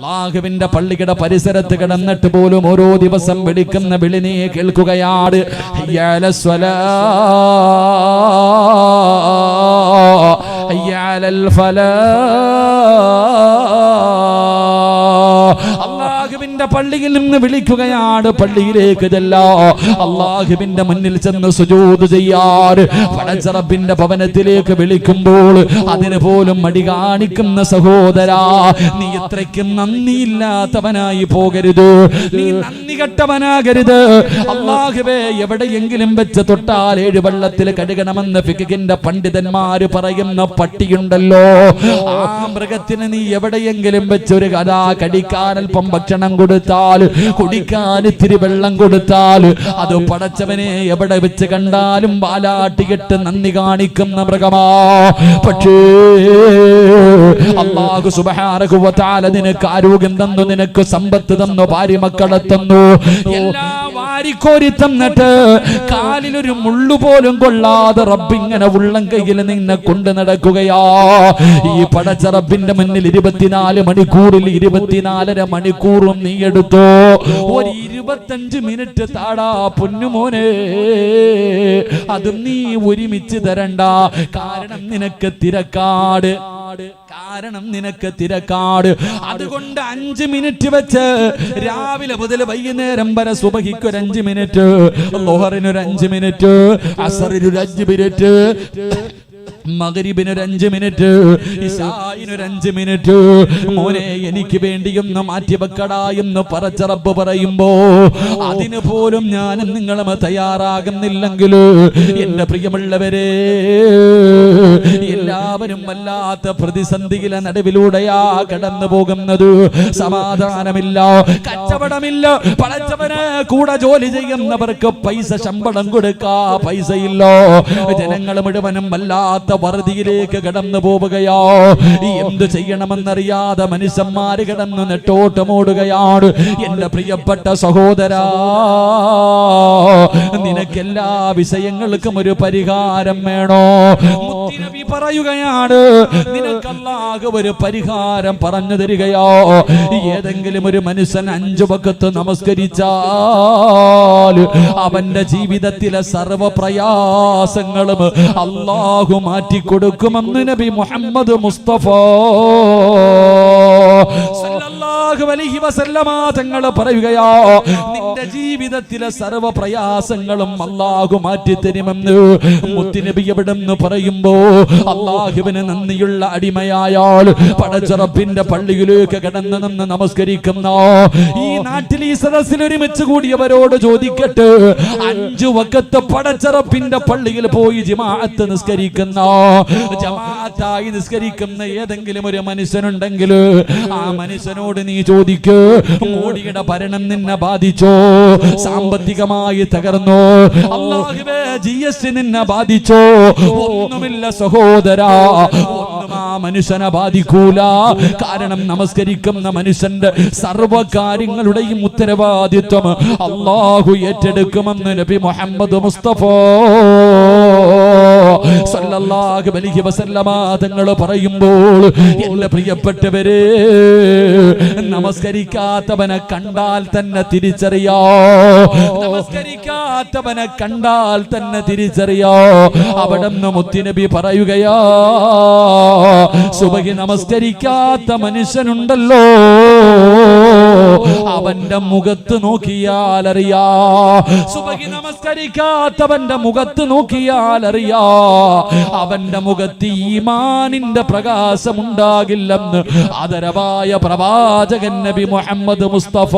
അല്ലാഹുവിന്റെ പള്ളിയുടെ പരിസരത്ത് കിടന്നിട്ട് പോലും ഓരോ ദിവസം വിളിക്കുന്ന വിളി നീ കേൾക്കുകയാണ്. ഹയ്യ അലസ് സ്വലാഹ്, ഹയ്യ അലൽ ഫലാഹ്. അല്ലാഹുവിന്റെ പള്ളിയിൽ നിന്ന് വിളിക്കുകയാണ്, പള്ളിയിലേക്ക് ചെല്ലാ, അല്ലാഹുവിന്റെ മുന്നിൽ ചെന്ന് സുജൂദ് ചെയ്യാറ്. പടച്ച റബ്ബിന്റെ ഭവനത്തിലേക്ക് വിളിക്കുമ്പോൾ അതിന് പോലും മടി കാണിക്കുന്ന സഹോദരാ, നീ ഇത്രയ്ക്കും നന്ദിയില്ലാത്തവനായി പോകരുത്, നീ നന്ദി കെട്ടവനാകരുത്. അല്ലാഹുവേ, എവിടെയെങ്കിലും വെച്ച് തൊട്ടാൽ 7 വെള്ളത്തിൽ കഴുകണമെന്ന് ഫിഖിന്റെ പണ്ഡിതന്മാര് പറയുന്ന പട്ടിയുണ്ടല്ലോ, ആ മൃഗത്തിന് നീ എവിടെയെങ്കിലും വെച്ചൊരു കഥാ കടിക്കാൻ അല്പം ഭക്ഷണം കൊടുത്താൽ, കുടിക്കാൻ ഇത്തിരി വെള്ളം കൊടുത്താൽ, അത് പടച്ചവനെ എവിടെ വെച്ച് കണ്ടാലും വാലാട്ടികെട്ട് നന്ദി കാണിക്കുന്ന മൃഗമാ. പക്ഷേ അല്ലാഹു സുബ്ഹാനഹു വ തആല നിനക്ക് ആരോഗ്യം തന്നു, നിനക്ക് സമ്പത്ത് തന്നു, ഭാര്യ മക്കളെ തന്നു, എല്ലാം വാരിക്കോരി തന്നിട്ട് കാലിലൊരു മുള്ളു പോലും കൊള്ളാതെ റബ്ബിങ്ങനെ ഉള്ളം കയ്യിൽ നിന്നെ കൊണ്ട് നടക്കുകയാ. ഈ പടച്ച റബ്ബിന്റെ മുന്നിൽ 24 മണിക്കൂറിൽ 24.5 മണിക്കൂറും നീ എടുത്തോ, ഒരു 25 മിനിറ്റ് താടാ പൊന്നുമോനെ, അതും നീ ഒരുമിച്ച് തരണ്ട. കാരണം നിനക്ക് തിരക്കാട്, അതുകൊണ്ട് 5 മിനിറ്റ് വെച്ച് രാവിലെ മുതൽ വൈകുന്നേരം വരെ സുബഹിക്ക് ഒരു 5 മിനിറ്റ്, ളുഹറിനൊരു 5 മിനിറ്റ്, അസറിനൊരു 5 മിനിറ്റ്, മഗ്രിബിനൊരു 5 മിനിറ്റ്, ഇശാഇനൊരു 5 മിനിറ്റ്. മോനെ, എനിക്ക് വേണ്ടിയൊന്ന് മാറ്റിവെക്കടാ എന്ന് പടച്ച റബ്ബ് പറയുമ്പോ അതിന് പോലും ഞാനും നിങ്ങളും തയ്യാറാകുന്നില്ലെങ്കിൽ എന്റെ പ്രിയമുള്ളവരെ, എല്ലാവരും വല്ലാത്ത പ്രതിസന്ധിയിലെ നടുവിലൂടെയാ കടന്നു പോകുന്നത്. സമാധാനമില്ല, കച്ചവടമില്ല, പടച്ചവന് കൂടെ ജോലി ചെയ്യുന്നവർക്ക് പൈസ ശമ്പളം കൊടുക്കാ പൈസയില്ല. ജനങ്ങൾ മുഴുവനും വല്ലാത്ത വറുതിയിലേക്ക് കടന്നു പോവുകയോ, എന്ത് ചെയ്യണമെന്നറിയാതെ മനുഷ്യന്മാര് കിടന്ന് നെട്ടോട്ടമോടുകയാണ്. എന്റെ പ്രിയപ്പെട്ട സഹോദരാ, നിനക്കെല്ലാ വിഷയങ്ങൾക്കും ഒരു പരിഹാരം വേണോ? മുത്തുനബി പറയുകയാണ്, നിനക്ക് അല്ലാഹു ഒരു പരിഹാരം പറഞ്ഞു തരികയോ. ഏതെങ്കിലും ഒരു മനുഷ്യൻ 5 വഖത്ത് നമസ്കരിച്ചാൽ അവന്റെ ജീവിതത്തിലെ സർവ്വ പ്രയാസങ്ങളും അല്ലാഹു മാറ്റിക്കൊടുക്കുമെന്ന് നബി മുഹമ്മദ് മുസ്തഫ സല്ലല്ലാഹു അലൈഹി വസല്ലമ തങ്ങൾ പറയുകയാ, നിന്റെ ജീവിതത്തിലെ സർവ്വ പ്രയാസങ്ങളും അല്ലാഹു മാറ്റിത്തരുമെന്ന് മുത്തുനബി എവിടെന്ന് പറയുമ്പോ അല്ലാഹുവിന് നന്ദിയുള്ള അടിമയായാൽ പടച്ച റബ്ബിന്റെ പള്ളിയിലേക്ക് കടന്നു നിന്ന് നമസ്കരിക്കുന്ന ഈ നാട്ടിൽ ഈ സദസ്സിൽ ഒരുമിച്ച് കൂടിയവരോട് ചോദിക്കട്ടെ, 5 വഖത്ത് പടച്ച റബ്ബിന്റെ പള്ളിയിൽ പോയി ജമാഅത്ത് നിസ്കരിക്കുന്ന, ജമാഅത്തായി നിസ്കരിക്കുന്ന ഏതെങ്കിലും ഒരു മനുഷ്യനുണ്ടെങ്കിൽ ആ മനുഷ്യനോട് നീ ചോദിക്ക്, മോഡിയുടെ ഭരണം നിന്നെ ബാധിച്ചോ? സാമ്പത്തികമായി തകർന്നോ? അല്ലാഹുവേ, GST നിന്നെ ബാധിച്ചോ? ഒന്നുമില്ല സഹോദരാ, ഒന്നും ആ മനുഷ്യനെ ബാധിക്കൂല. കാരണം നമസ്കരിക്കുന്ന മനുഷ്യന്റെ സർവ്വ കാര്യങ്ങളുടെയും ഉത്തരവാദിത്വം അല്ലാഹു ഏറ്റെടുക്കുമെന്ന് നബി മുഹമ്മദ് മുസ്തഫ സല്ലല്ലാഹു അലൈഹി വസല്ലമ തങ്ങൾ പറയുമ്പോൾ എന്റെ പ്രിയപ്പെട്ടവരെ, നമസ്കരിക്കാത്തവനെ കണ്ടാൽ തന്നെ തിരിച്ചറിയോ, നമസ്കരിക്കാത്തവനെ കണ്ടാൽ തന്നെ തിരിച്ചറിയോ. അവിടുന്ന് മുത്തുനബി പറയുകയാ, സുബഹി നമസ്കരിക്കാത്ത മനുഷ്യനുണ്ടല്ലോ, അവന്റെ മുഖത്ത് നോക്കിയാൽ അറിയാ, സുബഹി നമസ്കരിക്കാത്തവന്റെ മുഖത്ത് നോക്കിയാൽ അറിയാ, അവന്റെ മുഖത്ത് ഈമാനിന്റെ പ്രകാശം ഉണ്ടാകില്ലെന്ന് ആദരവായ പ്രവാചകൻ നബി മുഹമ്മദ് മുസ്തഫ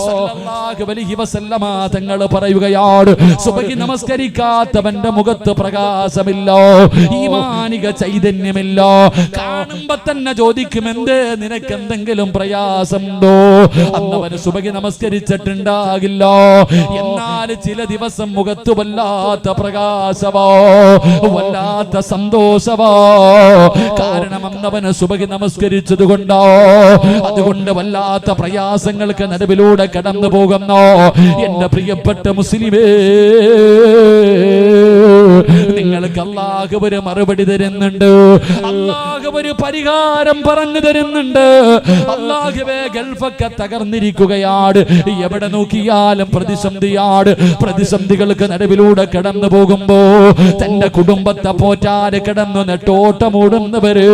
സല്ലല്ലാഹു അലൈഹി വസല്ലമ തങ്ങൾ പറയുകയാണ്, സുബഹി നമസ്കരിക്കാത്തവന്റെ മുഖത്ത് പ്രകാശമില്ല, ഈമാനിക ചൈതന്യമില്ല. കാണുമ്പോ തന്നെ ചോദിക്കും, എന്തേ നിനക്ക് എന്തെങ്കിലും പ്രയാസമുണ്ടോ? അന്നവന് സുബഹി നമസ്കരിച്ചിട്ടുണ്ടാകില്ല. എന്നാൽ ചില ദിവസം മുഖത്ത് വല്ലാത്ത പ്രകാശമോ, വല്ലാത്ത സന്തോഷമോ. കാരണം അന്നവന് സുബഹി നമസ്കരിച്ചത് കൊണ്ടോ. അതുകൊണ്ട് വല്ലാത്ത പ്രയാസങ്ങൾക്ക് നടുവിലൂടെ കടന്നു പോകുന്നു എന്റെ പ്രിയപ്പെട്ട മുസ്ലിമേ, നിങ്ങൾക്ക് അല്ലാഹു ഒരു മറുപടി തരുന്നുണ്ട്, അല്ലാഹു ഒരു പരിഹാരം പറഞ്ഞു തരുന്നുണ്ട്. അല്ലാഹുവേ, ഗൾഫൊക്കെ തകർന്നിരിക്കുകയാണ്, എവിടെ നോക്കിയാലും പ്രതിസന്ധിയാണ്. പ്രതിസന്ധികൾക്ക് നടുവിലൂടെ കടന്നു പോകുമ്പോ തന്റെ കുടുംബത്തെ പോറ്റാതെ കിടന്നു നെട്ടോട്ടമോടുന്നവര്,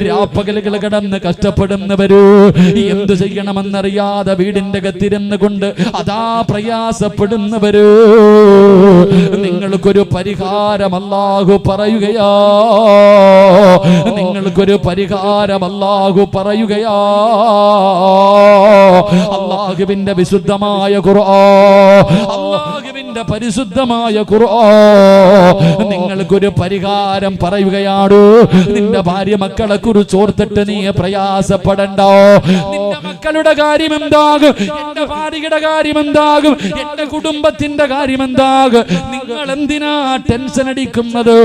രാപ്പകലുകൾ കിടന്ന് കഷ്ടപ്പെടുന്നവര്, എന്തു ചെയ്യണമെന്നറിയാതെ വീടിന്റെ അകത്തിരുന്ന് കൊണ്ട് അതാ പ്രയാസപ്പെടുന്നവര്, നിങ്ങൾക്കൊരു പരിഹാരം അല്ലാഹു പറയുകയാ, നിങ്ങൾക്കൊരു പരിഹാരം അല്ലാഹു പറയുകയാ. അല്ലാഹുവിന്റെ വിശുദ്ധമായ ഖുർആൻ, അല്ലാഹുവിന്റെ പരിശുദ്ധമായ ഖുർആൻ നിങ്ങൾക്കൊരു പരിഹാരം പറയുകയാണ്. നിന്റെ ഭാര്യ മക്കളെ കുറിച്ച് ഓർത്തിട്ട് നീ പ്രയാസപ്പെടണ്ട. നിന്റെ മക്കളുടെ കാര്യം എന്താകും, എന്റെ ഭാര്യയുടെ കാര്യം എന്താകും, എന്റെ കുടുംബത്തിന്റെ കാര്യം എന്താകും? നിങ്ങൾ എന്തിനാ ടെൻഷൻ അടിക്കുന്നത്?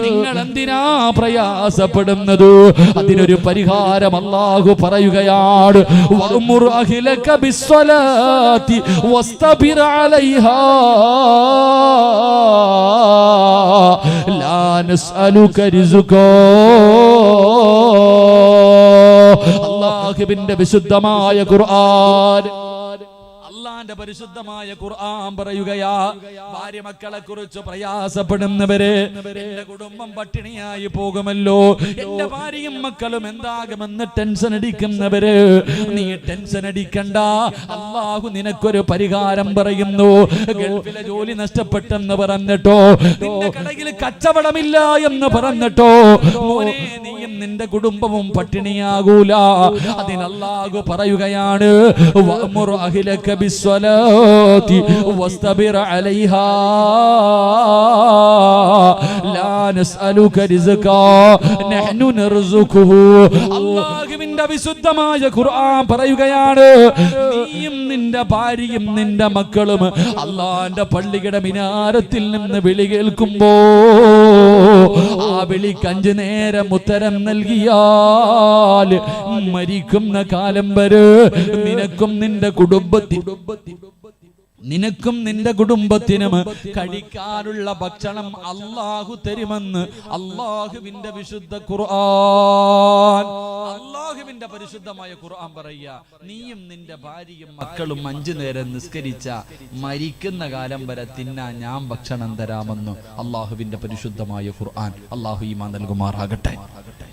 നിങ്ങൾ എന്തിനാ പ്രയാസപ്പെടുന്നത്? അതിനൊരു പരിഹാരം അല്ലാഹു പറയുകയാണ്. വഅ്മുർ അഹ്ലക ബിസ്സലാത്തി വസ്തബിർ അലൈഹാ ലാ നസ്അലുക റിസ്ഖാ. അല്ലാഹുവിന്റെ വിശുദ്ധമായ ഖുർആൻ, അല്ലാഹുവിന്റെ പരിശുദ്ധമായ ഖുർആൻ പറയുകയാ, ഭാര്യ മക്കളെ കുറിച്ച് പ്രയാസപ്പെടുന്നവര്, എന്റെ കുടുംബം പട്ടിണിയായി പോകുമല്ലോ, എന്റെ ഭാര്യയും മക്കളും എന്താകുമെന്ന് ടെൻഷൻ അടിക്കുന്നവര്, നീ ടെൻഷൻ അടിക്കണ്ട, അല്ലാഹു നിനക്കൊരു പരിഹാരം പറയുന്നു. ഗൾഫിലെ ജോലി നഷ്ടപ്പെട്ടെന്ന് പറഞ്ഞിട്ടോ, നിന്റെ കടയിൽ കച്ചവടമില്ല എന്ന് പറഞ്ഞിട്ടോ, മോനെ നീയും നിന്റെ കുടുംബവും പട്ടിണിയാകൂല. അതിന് അല്ലാഹു പറയുകയാണ്, വഅ്മുർ അഹ്ലക ബിസ്സലാത്തി വസ്തബിർ അലൈഹാ ലാ നസ്അലുക റിസ്ഖാ നഹ്നു നർസുഖുഹു. അല്ലാഹുവിന്റെ വിശുദ്ധമായ ഖുർആൻ പറയുകയാണ്, നീയും നിന്റെ ഭാര്യയും നിന്റെ മക്കളും അല്ലാഹുവിന്റെ പള്ളിയുടെ മിനാരത്തിൽ നിന്ന് വിളി കേൾക്കുമ്പോ ആ വിളിക്ക് 5 നേരം ഉത്തരം നൽകിയാൽ മരിക്കുന്ന കാലം വരെ നിനക്കും നിന്റെ കുടുംബത്തിനും കഴിക്കാനുള്ള ഭക്ഷണം അല്ലാഹു തരുമെന്ന് അല്ലാഹുവിന്റെ വിശുദ്ധ ഖുർആൻ, അല്ലാഹുവിന്റെ പരിശുദ്ധമായ ഖുർആൻ പറയുക. നീയും നിന്റെ ഭാര്യയും മക്കളും 5 നേരം നിസ്കരിച്ച മരിക്കുന്ന കാലം വരെ തിന്നാൻ ഞാൻ ഭക്ഷണം തരാമെന്ന് അല്ലാഹുവിന്റെ പരിശുദ്ധമായ ഖുർആൻ. അല്ലാഹു ഈമാൻ നൽകുമാറാകട്ടെ.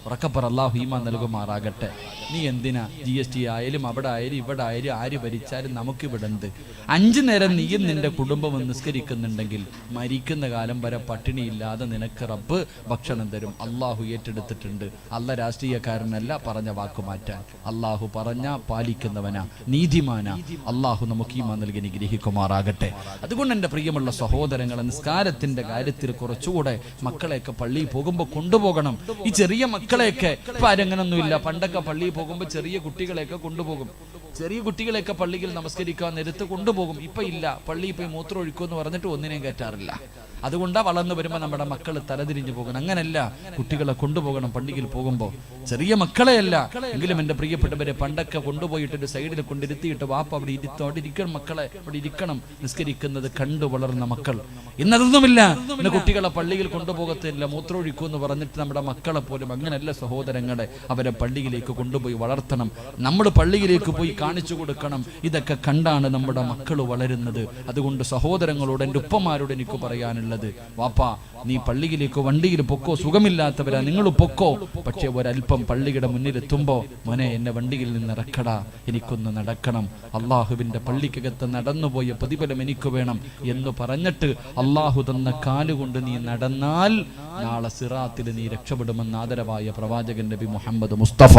ഉറക്കപ്പറ, അല്ലാഹു ഈമാൻ നൽകുമാറാകട്ടെ. നീ എന്തിനാ GST ആയാലും അവിടെ ആയാലും ഇവിടെ ആയാലും ആര് ഭരിച്ചാലും നമുക്കിവിടെ ഉണ്ട്. 5 നേരം നീയും നിന്റെ കുടുംബവും നിസ്കരിക്കുന്നുണ്ടെങ്കിൽ മരിക്കുന്ന കാലം വരെ പട്ടിണിയില്ലാതെ നിനക്ക് റബ്ബ് ഭക്ഷണം തരും. അല്ലാഹു ഏറ്റെടുത്തിട്ടുണ്ട്. അല്ല രാഷ്ട്രീയക്കാരനല്ല പറഞ്ഞ വാക്കു മാറ്റാൻ. അല്ലാഹു പറഞ്ഞ പാലിക്കുന്നവനാ, നീതിമാനാ. അല്ലാഹു നമുക്ക് ഈമാൻ നൽകി അനുഗ്രഹിക്കുമാറാകട്ടെ. അതുകൊണ്ട് എൻ്റെ പ്രിയമുള്ള സഹോദരങ്ങളെ, നിസ്കാരത്തിന്റെ കാര്യത്തിൽ കുറച്ചുകൂടെ മക്കളെയൊക്കെ പള്ളിയിൽ പോകുമ്പോൾ കൊണ്ടുപോകണം. ഈ ചെറിയ മക്കളെയൊക്കെ ഇപ്പൊ ആരെങ്ങനൊന്നുമില്ല. പണ്ടൊക്കെ പള്ളിയിൽ പോകുമ്പോൾ ചെറിയ കുട്ടികളെയൊക്കെ കൊണ്ടുപോകും. ചെറിയ കുട്ടികളെയൊക്കെ പള്ളിയിൽ നമസ്കരിക്കാൻ നേരത്ത് കൊണ്ടുപോകും. ഇപ്പൊ ഇല്ല, പള്ളിയിൽ പോയി മൂത്രം ഒഴിക്കുമെന്ന് പറഞ്ഞിട്ട് ഒന്നിനെയും കയറ്റാറില്ല. അതുകൊണ്ടാ വളർന്നു വരുമ്പോൾ നമ്മുടെ മക്കൾ തലതിരിഞ്ഞു പോകണം. അങ്ങനല്ല, കുട്ടികളെ കൊണ്ടുപോകണം പള്ളിയിൽ പോകുമ്പോൾ. ചെറിയ മക്കളെയല്ല എങ്കിലും എൻ്റെ പ്രിയപ്പെട്ടവരെ, പണ്ടൊക്കെ കൊണ്ടുപോയിട്ടൊരു സൈഡിൽ കൊണ്ടിരുത്തിയിട്ട് വാപ്പ അവിടെ ഇരിക്കണം, മക്കളെ അവിടെ ഇരിക്കണം, നിസ്കരിക്കുന്നത് കണ്ടു വളർന്ന മക്കൾ. ഇന്നതൊന്നുമില്ല. ഇന്ന് കുട്ടികളെ പള്ളിയിൽ കൊണ്ടുപോകത്തില്ല, മൂത്രമൊഴിക്കൂ എന്ന് പറഞ്ഞിട്ട് നമ്മുടെ മക്കളെ പോലും അങ്ങനെയല്ല സഹോദരങ്ങളെ. അവരെ പള്ളിയിലേക്ക് കൊണ്ടുപോയി വളർത്തണം. നമ്മൾ പള്ളിയിലേക്ക് പോയി കാണിച്ചു കൊടുക്കണം. ഇതൊക്കെ കണ്ടാണ് നമ്മുടെ മക്കൾ വളരുന്നത്. അതുകൊണ്ട് സഹോദരങ്ങളോട്, എൻ്റെ ഉപ്പമാരോട് എനിക്ക് പറയാനുള്ളത്, വാപ്പാ നീ പള്ളിയിലേക്ക് വണ്ടിയിൽ പൊക്കോ, സുഖമില്ലാത്തവരാ നിങ്ങൾ പൊക്കോ, പക്ഷെ ഒരല്പം പള്ളിയുടെ മുന്നിലെത്തുമ്പോ മോനെ എന്നെ വണ്ടിയിൽ നിന്ന് ഇറക്കടാ, എനിക്കൊന്ന് നടക്കണം, അള്ളാഹുവിന്റെ പള്ളിക്കകത്ത് നടന്നുപോയ പ്രതിഫലം എനിക്ക് വേണം എന്ന് പറഞ്ഞിട്ട് അള്ളാഹു തന്ന കാലുകൊണ്ട് നീ നടന്നാൽ നാളെ സിറാത്തിൽ നീ രക്ഷപ്പെടുമെന്ന് ആദരവായ പ്രവാചകൻ നബി മുഹമ്മദ് മുസ്തഫ.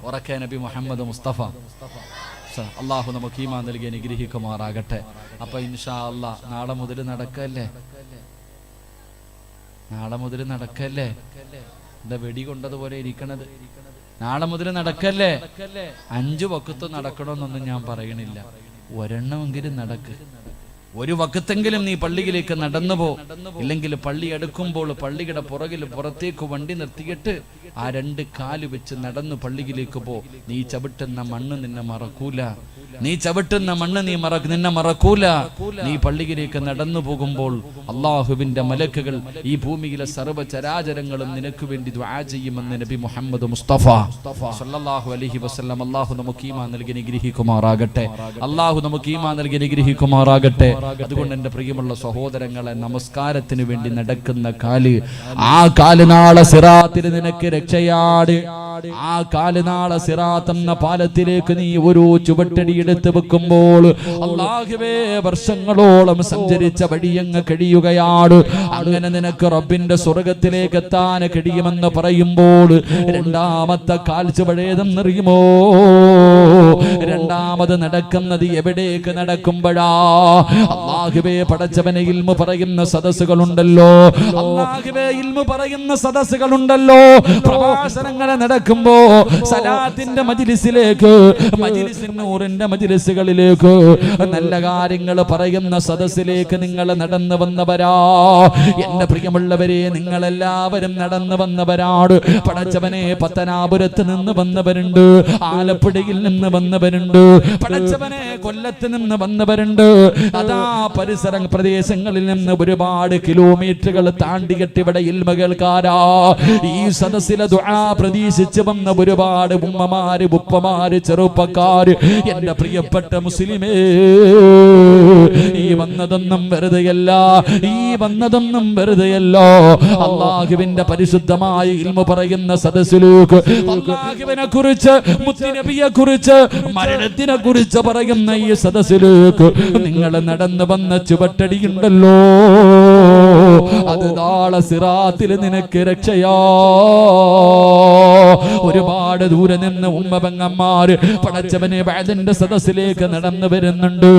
ഉറക്കെ നബി മുഹമ്മദ് മുസ്തഫ. അള്ളാഹു നമുക്ക് ഈമാൻ നൽകി അനുഗ്രഹിക്കുമാറാകട്ടെ. അപ്പൊ ഇൻഷാ അല്ലാഹ് നാളെ മുതൽ നടക്കല്ലേ, നാളെ മുതൽ നടക്കല്ലേ. എന്താ വെടി കൊണ്ടതുപോലെ ഇരിക്കണത്? നാളെ മുതൽ നടക്കല്ലേ. 5 വക്കത്ത് നടക്കണമെന്നൊന്നും ഞാൻ പറയണില്ല, ഒരെണ്ണമെങ്കിലും നടക്ക്. ഒരു വക്കത്തെങ്കിലും നീ പള്ളിയിലേക്ക് നടന്നു പോ. ഇല്ലെങ്കിൽ പള്ളി എടുക്കുമ്പോൾ പള്ളിയുടെ പുറകിൽ പുറത്തേക്ക് വണ്ടി നിർത്തിയിട്ട് ആ 2 കാല് വെച്ച് നടന്നു പള്ളിയിലേക്ക് പോ. നീ ചവിട്ടുന്ന മണ്ണ് നിന്നെ മറക്കൂല. നീ ചവിട്ടുന്ന മണ്ണ് നിന്നെ മറക്കൂല. നീ പള്ളിയിലേക്ക് നടന്നു പോകുമ്പോൾ അള്ളാഹുവിന്റെ മലക്കുകൾ ഈ ഭൂമിയിലെ സർവ്വചരാചരങ്ങളും നിനക്ക് വേണ്ടി ദുആ ചെയ്യുമെന്ന് നബി മുഹമ്മദ് മുസ്തഫ സല്ലല്ലാഹു അലൈഹി വസല്ലം. അള്ളാഹു നമുക്ക് ഈമാൻ നൽകി അനുഗ്രഹിക്കുമാറാകട്ടെ. അള്ളാഹു നമുക്ക് ഈമാൻ നൽകി അനുഗ്രഹിക്കുമാറാകട്ടെ. അതുകൊണ്ട് എൻ്റെ പ്രിയമുള്ള സഹോദരങ്ങളെ, നമസ്കാരത്തിന് വേണ്ടി നടക്കുന്ന കാല്, ആ കാല് നാളെ സിറാത്തിൽ നിനക്ക് രക്ഷയാണ്. ആ കാല് നാളെ സിറാത്ത് എന്ന പാലത്തിലേക്ക് നീ ഒരു ചുവട്ടടി എടുത്ത് വെക്കുമ്പോൾ അല്ലാഹുവേ വർഷങ്ങളോളം സഞ്ചരിച്ച വഴിയങ്ങ് കഴിയുകയാണ്. അങ്ങനെ നിനക്ക് റബ്ബിന്റെ സ്വർഗത്തിലേക്ക് എത്താൻ കഴിയുമെന്ന് പറയുമ്പോൾ രണ്ടാമത്തെ കാൽച്ചുവടേതെന്നറിയുമോ? രണ്ടാമത് നടക്കുന്നത് എവിടേക്ക് നടക്കുമ്പോഴാ? അല്ലാഹുവേ പടച്ചവനെ ഇൽമു പറയുന്ന സദസ്സുകളുണ്ടല്ലോ, അല്ലാഹുവേ ഇൽമു പറയുന്ന സദസ്സുകളുണ്ടല്ലോ. പ്രഭാഷണങ്ങളെ നടക്കുമ്പോ സലാത്തിന്റെ മജ്ലിസിലേക്ക്, മജ്ലിസിൻ നൂറിന്റെ മജ്ലിസുകളിലേക്ക്, നല്ല കാര്യങ്ങൾ പറയുന്ന സദസ്സിലേക്ക് നിങ്ങൾ നടന്നു വന്നവരാ. എന്റെ പ്രിയമുള്ളവരെ, നിങ്ങളെല്ലാവരും നടന്നു വന്നവരാണ്. പടച്ചവനെ പത്തനാപുരത്ത് നിന്ന് വന്നവരുണ്ട്, ആലപ്പുഴയിൽ നിന്ന് വന്നവരുണ്ട്, പടച്ചവനെ കൊല്ലത്ത് നിന്ന് വന്നവരുണ്ട്. അതാ പരിസര പ്രദേശങ്ങളിൽ നിന്ന് ഒരുപാട് കിലോമീറ്ററുകൾ താണ്ടിയിട്ട് ഇവിടെ ഇൽമ കേൾക്കാരാ. ഈ സദസ്സിലെ ദുആ പ്രതീക്ഷിച്ച് വന്ന ഒരുപാട് ഉമ്മമാര്, ഉപ്പമാര്, ചെറുപ്പക്കാര്. എന്റെ പ്രിയപ്പെട്ട മുസ്ലിമേ, ഈ വന്നതൊന്നും വെറുതെയല്ല, ഈ വന്നതൊന്നും വെറുതെയല്ല. അല്ലാഹുവിന്റെ പരിശുദ്ധമായ ഇൽമു പറയുന്ന സദസ്സിലേക്ക്, അല്ലാഹുവിനെ കുറിച്ച്, മുത്തുനബിയെ കുറിച്ച്, മരണത്തിനെ കുറിച്ച് പറയുന്ന ഈ സദസ്സിലേക്ക് നിങ്ങൾ നടന്നു വന്ന ചുവട്ടടിയുണ്ടല്ലോ, അത് നാളെ സിറാത്തിൽ നിനക്ക് രക്ഷയാ. ഒരുപാട് ദൂരെ നിന്ന് ഉമ്മ പെങ്ങന്മാര് പടച്ചവനെ വഅദിന്റെ സദസ്സിലേക്ക് നടന്നു വരുന്നുണ്ട്.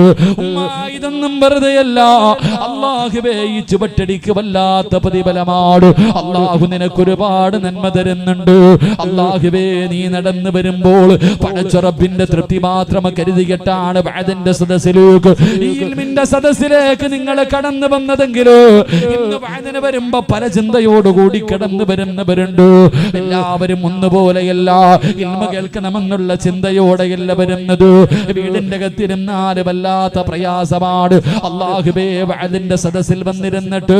ഉമ്മ, ഇതൊന്നും വെറുതെയല്ല. അല്ലാഹുവേ ഈ ചുവട്ടടിക്ക് വല്ലാത്ത പ്രതിഫലമാണ്. അല്ലാഹു നിനക്ക് ഒരുപാട് നന്മ തരുന്നുണ്ട്. അല്ലാഹുവേ നീ നടന്നു വരുമ്പോൾ പടച്ച റബ്ബിന്റെ തൃപ്തി മാത്രം കരുതിയിട്ടാണ് വഅദിന്റെ സദസ്സിലേക്ക്, ഈ ഇൽമിന്റെ സദസ്സിലേക്ക് നിങ്ങൾ കടന്നു വന്നതെങ്കിൽ ഇന്ന് വഅദിന് വരുമ്പോ പല ചിന്തയോടുകൂടി കടന്നു വരുന്നവരുണ്ട്. എല്ലാവരും ഒന്നുപോലെയല്ല, ഇൽമ കേൾക്കണമെന്നുള്ള ചിന്തയോടെയല്ല വരുന്നത്. വീടിന്റെ അകത്തിരുന്നാൽ വല്ലാത്ത പ്രയാസമാണ്. അല്ലാഹുവേ വഅദിന്റെ സദസ്സിൽ വന്നിരുന്നിട്ട്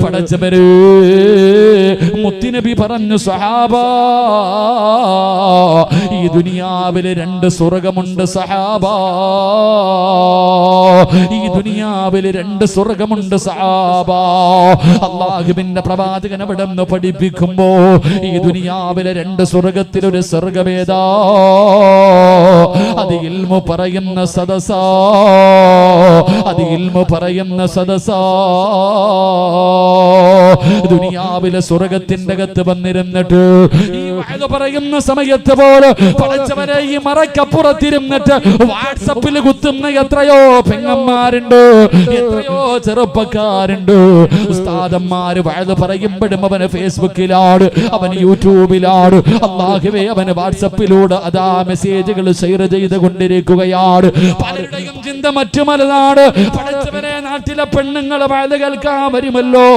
പടച്ചവരെ മുത്തുനബി പറഞ്ഞു, സഹാബാ, ഈ ദുനിയാവിൽ 2 സ്വർഗമുണ്ട് സഹാബാ, ഈ ദുനിയാവിൽ 2 സ്വർഗമുണ്ട് സഹാബാ. അല്ലാഹുവിന്റെ പ്രവാചകൻ അവിടെ നിന്ന് പഠിപ്പിക്കുമ്പോ ഈ ദുനിയാവിലെ 2 സ്വർഗത്തിൽ ഒരു സ്വർഗമേതാ? അത് ഇൽമു പറയുന്ന സദസാ, അത് ഇൽമു പറയുന്ന സദസാ. ദുനിയാവിലെ സ്വർഗത്തിന്റെ അകത്ത് വന്നിരുന്നിട്ട് ഈ വഅദ് പറയുന്ന സമയത്ത് പോലെ പടച്ചവനെ ഈ മറക്കപ്പുറത്തിരുന്നിട്ട് വാട്സപ്പിൽ കുത്തുന്ന എത്രയോ പെങ്ങന്മാരുണ്ട്, എത്രയോ ചെറുപ്പക്കാരുണ്ട്. ഉസ്താദന്മാര് വഅദ് പറയുമ്പോഴും അവന് ഫേസ്ബുക്കിലാണ്, അവന് യൂട്യൂബിലാണ്, അല്ലാഹുവേ അവന് വാട്സപ്പിലൂടെ അതാ മെസ്സേജുകൾ ഷെയർ ചെയ്തുകൊണ്ടിരിക്കുകയാണ്. പലരുടെയും ചിന്ത മറ്റുമലാണ്. പടച്ചവനെ നാട്ടിലെ പെണ്ണുങ്ങളെ വഅദ് കേൾക്കാൻ വരുമല്ലോ,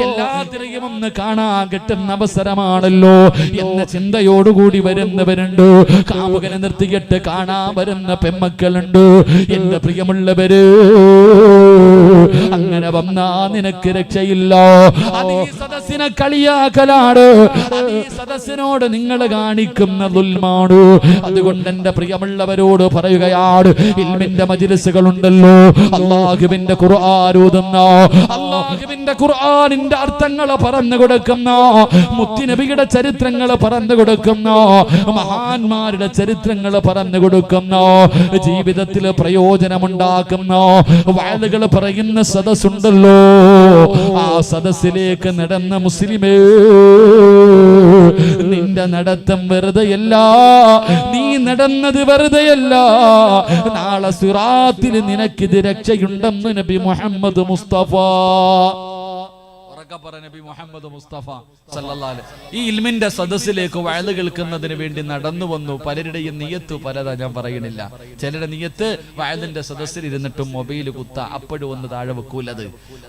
എല്ലാത്തിനെയും ഒന്ന് കാണാൻ കിട്ടുന്ന അവസരമാണല്ലോ എന്ന ചിന്തയോടുകൂടി വരുന്നവരുണ്ട്. കാമുകനെ നിർത്തിയിട്ട് കാണാൻ വരുന്ന പെമ്മക്കളുണ്ട്. എന്റെ പ്രിയമുള്ളവര്, അങ്ങനെ വന്നാ നിനക്ക് രക്ഷയില്ല. അത് ഈ സദസ്സിനെ കളിയാക്കലാണ്, അത് ഈ സദസ്സിനോട് നിങ്ങൾ കാണിക്കുന്ന ദുൽമാണ്. അതുകൊണ്ട് എന്റെ പ്രിയമുള്ളവരോട് പറയുകയാണ്, ഇൽമിന്റെ മജ്ലിസുകളുണ്ടല്ലോ, അല്ലാഹുവിന്റെ ഖുർആൻ ഓതുന്ന, അല്ലാഹുവിന്റെ ഖുർആനിന്റെ അർത്ഥങ്ങൾ പറഞ്ഞു കൊടുക്കുന്ന, മുത്തുനബിയുടെ ചരിത്രങ്ങൾ പറഞ്ഞു കൊടുക്കുന്ന, മഹാന്മാരുടെ ചരിത്രങ്ങൾ പറഞ്ഞു കൊടുക്കുന്ന, ജീവിതത്തിൽ പ്രയോജനമുണ്ടാക്കുന്ന വഅദുകൾ പറയുന്ന സദസ്സുണ്ടല്ലോ, ആ സദസ്സിലേക്ക് നടന്ന മുസ്ലിമേ, നിന്റെ നടത്തം വെറുതെയല്ല, നീ നടന്നത് വെറുതെയല്ല. നാളെ സിറാത്തിൽ നിനക്കിത് രക്ഷയുണ്ടെന്ന് നബി മുഹമ്മദ് മുസ്തഫ. നബി മുഹമ്മദ് മുസ്തഫ സല്ലല്ലാഹു അലൈഹി. ഈ ഇൽമിന്റെ സദസ്സിലേക്ക് വഅദ് കേൾക്കുന്നതിന് വേണ്ടി നടന്നു വന്നു. പലരുടെയും നിയത്ത് പലതാ, ഞാൻ പറയണില്ല. ചിലരുടെ നിയത്ത് വഅദിന്റെ സദസ്സിൽ ഇരുന്നിട്ടും മൊബൈൽ കുത്ത, അപ്പോഴും ഒന്ന് താഴെ വെക്കൂലത്.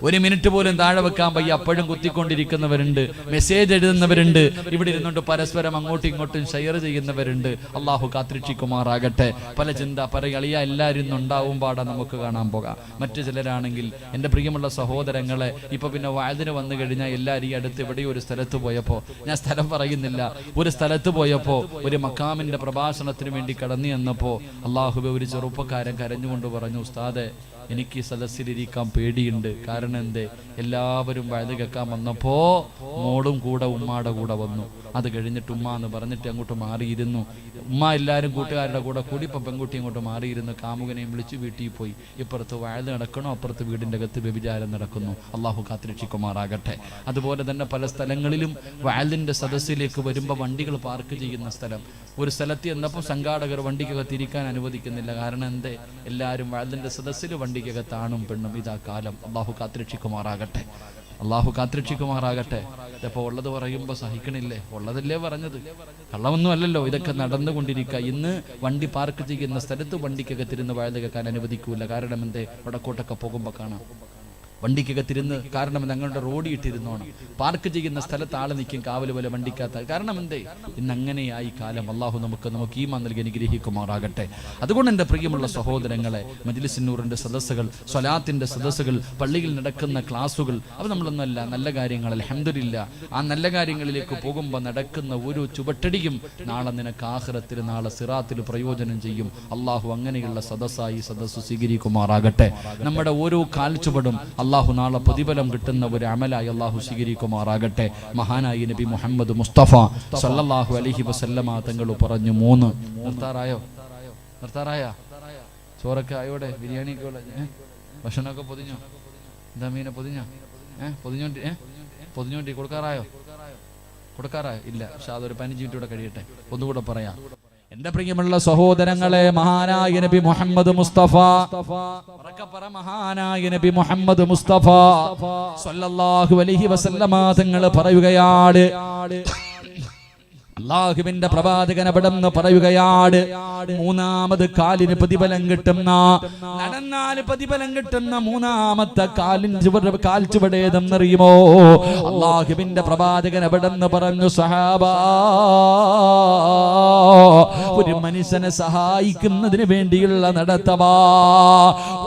ഒരു മിനിറ്റ് പോലും താഴെ വെക്കാൻ വയ്യ, അപ്പോഴും കുത്തിക്കൊണ്ടിരിക്കുന്നവരുണ്ട്, മെസ്സേജ് എഴുതുന്നവരുണ്ട്, ഇവിടെ ഇരുന്നുകൊണ്ട് പരസ്പരം അങ്ങോട്ടും ഇങ്ങോട്ടും ഷെയർ ചെയ്യുന്നവരുണ്ട്. അള്ളാഹു കാത്തിരക്ഷിക്കുമാറാകട്ടെ. പല ചിന്ത പറയളിയ എല്ലാവരും ഉണ്ടാവും പാടാ നമുക്ക് കാണാൻ പോകാം. മറ്റു ചിലരാണെങ്കിൽ എൻ്റെ പ്രിയമുള്ള സഹോദരങ്ങളെ, ഇപ്പൊ പിന്നെ വഅദിന് വന്നു കഴിഞ്ഞാൽ എല്ലാവരും ഈ അടുത്ത് എവിടെയോ ഒരു സ്ഥലത്ത് പോയപ്പോ, ഞാൻ സ്ഥലം പറയുന്നില്ല, ഒരു സ്ഥലത്ത് പോയപ്പോ ഒരു മക്കാമിന്റെ പ്രഭാഷണത്തിന് വേണ്ടി കടന്നു ചെന്നപ്പോ അള്ളാഹുബെ ഒരു ചെറുപ്പക്കാരൻ കരഞ്ഞുകൊണ്ട് പറഞ്ഞു, ഉസ്താദെ എനിക്ക് സദസ്സിലിരിക്കാൻ പേടിയുണ്ട്. കാരണം എന്തേ, എല്ലാവരും വഅദ് കേൾക്കാൻ വന്നപ്പോ മോളും കൂടെ ഉമ്മാടെ കൂടെ വന്നു. അത് കഴിഞ്ഞിട്ട് ഉമ്മ എന്ന് പറഞ്ഞിട്ട് അങ്ങോട്ട് മാറിയിരുന്നു. ഉമ്മ എല്ലാവരും കൂട്ടുകാരുടെ കൂടെ കൂടി ഇപ്പം പെൺകുട്ടി അങ്ങോട്ട് മാറിയിരുന്നു. കാമുകനെയും വിളിച്ച് വീട്ടിൽ പോയി. ഇപ്പുറത്ത് വഅദ് നടക്കണോ, അപ്പുറത്ത് വീടിൻ്റെ അകത്ത് വ്യഭിചാരം നടക്കുന്നു. അള്ളാഹു കാത്തിരക്ഷിക്കുമാറാകട്ടെ. അതുപോലെ തന്നെ പല സ്ഥലങ്ങളിലും വഅദിന്റെ സദസ്സിലേക്ക് വരുമ്പോൾ വണ്ടികൾ പാർക്ക് ചെയ്യുന്ന സ്ഥലം, ഒരു സ്ഥലത്ത് എന്നപ്പോൾ സംഘാടകർ വണ്ടിക്കകത്ത് ഇരിക്കാൻ അനുവദിക്കുന്നില്ല. കാരണം എന്തേ, എല്ലാവരും വഅദിന്റെ സദസ്സിൽ വണ്ടിക്കകത്താണും പെണ്ണും. ഇതാ കാലം. അള്ളാഹു കാത്തിരക്ഷിക്കുമാറാകട്ടെ. അള്ളാഹു കാത്തിരക്ഷിക്കുമാറാകട്ടെ. ഇതപ്പോൾ ഉള്ളത് പറയുമ്പോൾ സഹിക്കണില്ലേ? ഉള്ളതല്ലേ പറഞ്ഞത്, കള്ളമൊന്നും അല്ലല്ലോ. ഇതൊക്കെ നടന്നുകൊണ്ടിരിക്കുക. ഇന്ന് വണ്ടി പാർക്ക് ചെയ്യുന്ന സ്ഥലത്ത് വണ്ടിക്കകത്തിരുന്ന് വഅദ് കേൾക്കാൻ അനുവദിക്കൂല. കാരണം എന്തേ, വടക്കോട്ടൊക്കെ പോകുമ്പോൾ കാണാം വണ്ടിക്കകത്തിരുന്ന്. കാരണം ഞങ്ങളുടെ റോഡ് ഇട്ടിരുന്നോണം. പാർക്ക് ചെയ്യുന്ന സ്ഥലത്ത് ആള് നിൽക്കും, കാവല് പോലെ വണ്ടിക്കകത്ത്. കാരണം എന്തേ, ഇന്ന് അങ്ങനെയായി കാലം. അള്ളാഹു നമുക്ക് ഈമാൻ നൽകി അനുഗ്രഹിക്കുമാറാകട്ടെ. അതുകൊണ്ട് എൻ്റെ പ്രിയമുള്ള സഹോദരങ്ങളെ, മജ്ലിസ് നൂറിന്റെ സദസ്സുകൾ, സ്വലാത്തിന്റെ സദസ്സുകൾ, പള്ളിയിൽ നടക്കുന്ന ക്ലാസുകൾ, അത് നമ്മളൊന്നല്ല, നല്ല കാര്യങ്ങൾ അൽഹംദുലില്ലാ. ആ നല്ല കാര്യങ്ങളിലേക്ക് പോകുമ്പോൾ നടക്കുന്ന ഒരു ചുവട്ടടിയും നാളെ നിനക്ക് ആഖിറത്തിൽ, നാളെ സിറാത്തിൽ പ്രയോജനം ചെയ്യും. അള്ളാഹു അങ്ങനെയുള്ള സദസ്സായി സദസ്സ് സ്വീകരിക്കുമാറാകട്ടെ. നമ്മുടെ ഓരോ കാൽച്ചുവടും അള്ളാഹു നാളെ പ്രതിഫലം കിട്ടുന്ന ഒരു അമലായി അള്ളാഹു സ്വീകരിക്കുമാറാകട്ടെ. മഹാനായി നബി മുഹമ്മദ് മുസ്തഫ സല്ലല്ലാഹു അലൈഹി വസല്ലമ തങ്ങൾ പറഞ്ഞു, 3 നിർത്താറായോ? ചോറൊക്കെ ആയോടെ, ബിരിയാണിയൊക്കെ ഭക്ഷണമൊക്കെ പൊതിഞ്ഞോ? എന്താ മീനെ പൊതിഞ്ഞോ? പൊതിഞ്ഞോണ്ടി കൊടുക്കാറായോ? ഇല്ല. പക്ഷെ അതൊരു 15 മിനിറ്റ് കഴിയട്ടെ. ഒന്നുകൂടെ പറയാം. എന്റെ പ്രിയമുള്ള സഹോദരങ്ങളെ, മഹാനായ നബി മുഹമ്മദ് മുസ്തഫ, മഹാനായ നബി മുഹമ്മദ് മുസ്തഫ സല്ലല്ലാഹു അലൈഹി വസല്ലമ തങ്ങൾ പറയുകയാണ്, അല്ലാഹുവിന്റെ പ്രവാചകൻ അവിടെന്ന് പറയുകയാണ്, 3ാമത് കാലിന് പ്രതിഫലം കിട്ടുന്ന, നടന്നാൽ പ്രതിഫലം കിട്ടുന്ന 3ാമത്തെ കാൽ ചുവടേതെന്നറിയുമോ? അല്ലാഹുവിന്റെ പ്രവാചകൻ അവിടെന്ന് പറഞ്ഞു, സഹാബാ, ഒരു മനുഷ്യനെ സഹായിക്കുന്നതിന് വേണ്ടിയുള്ള നടത്തവാ,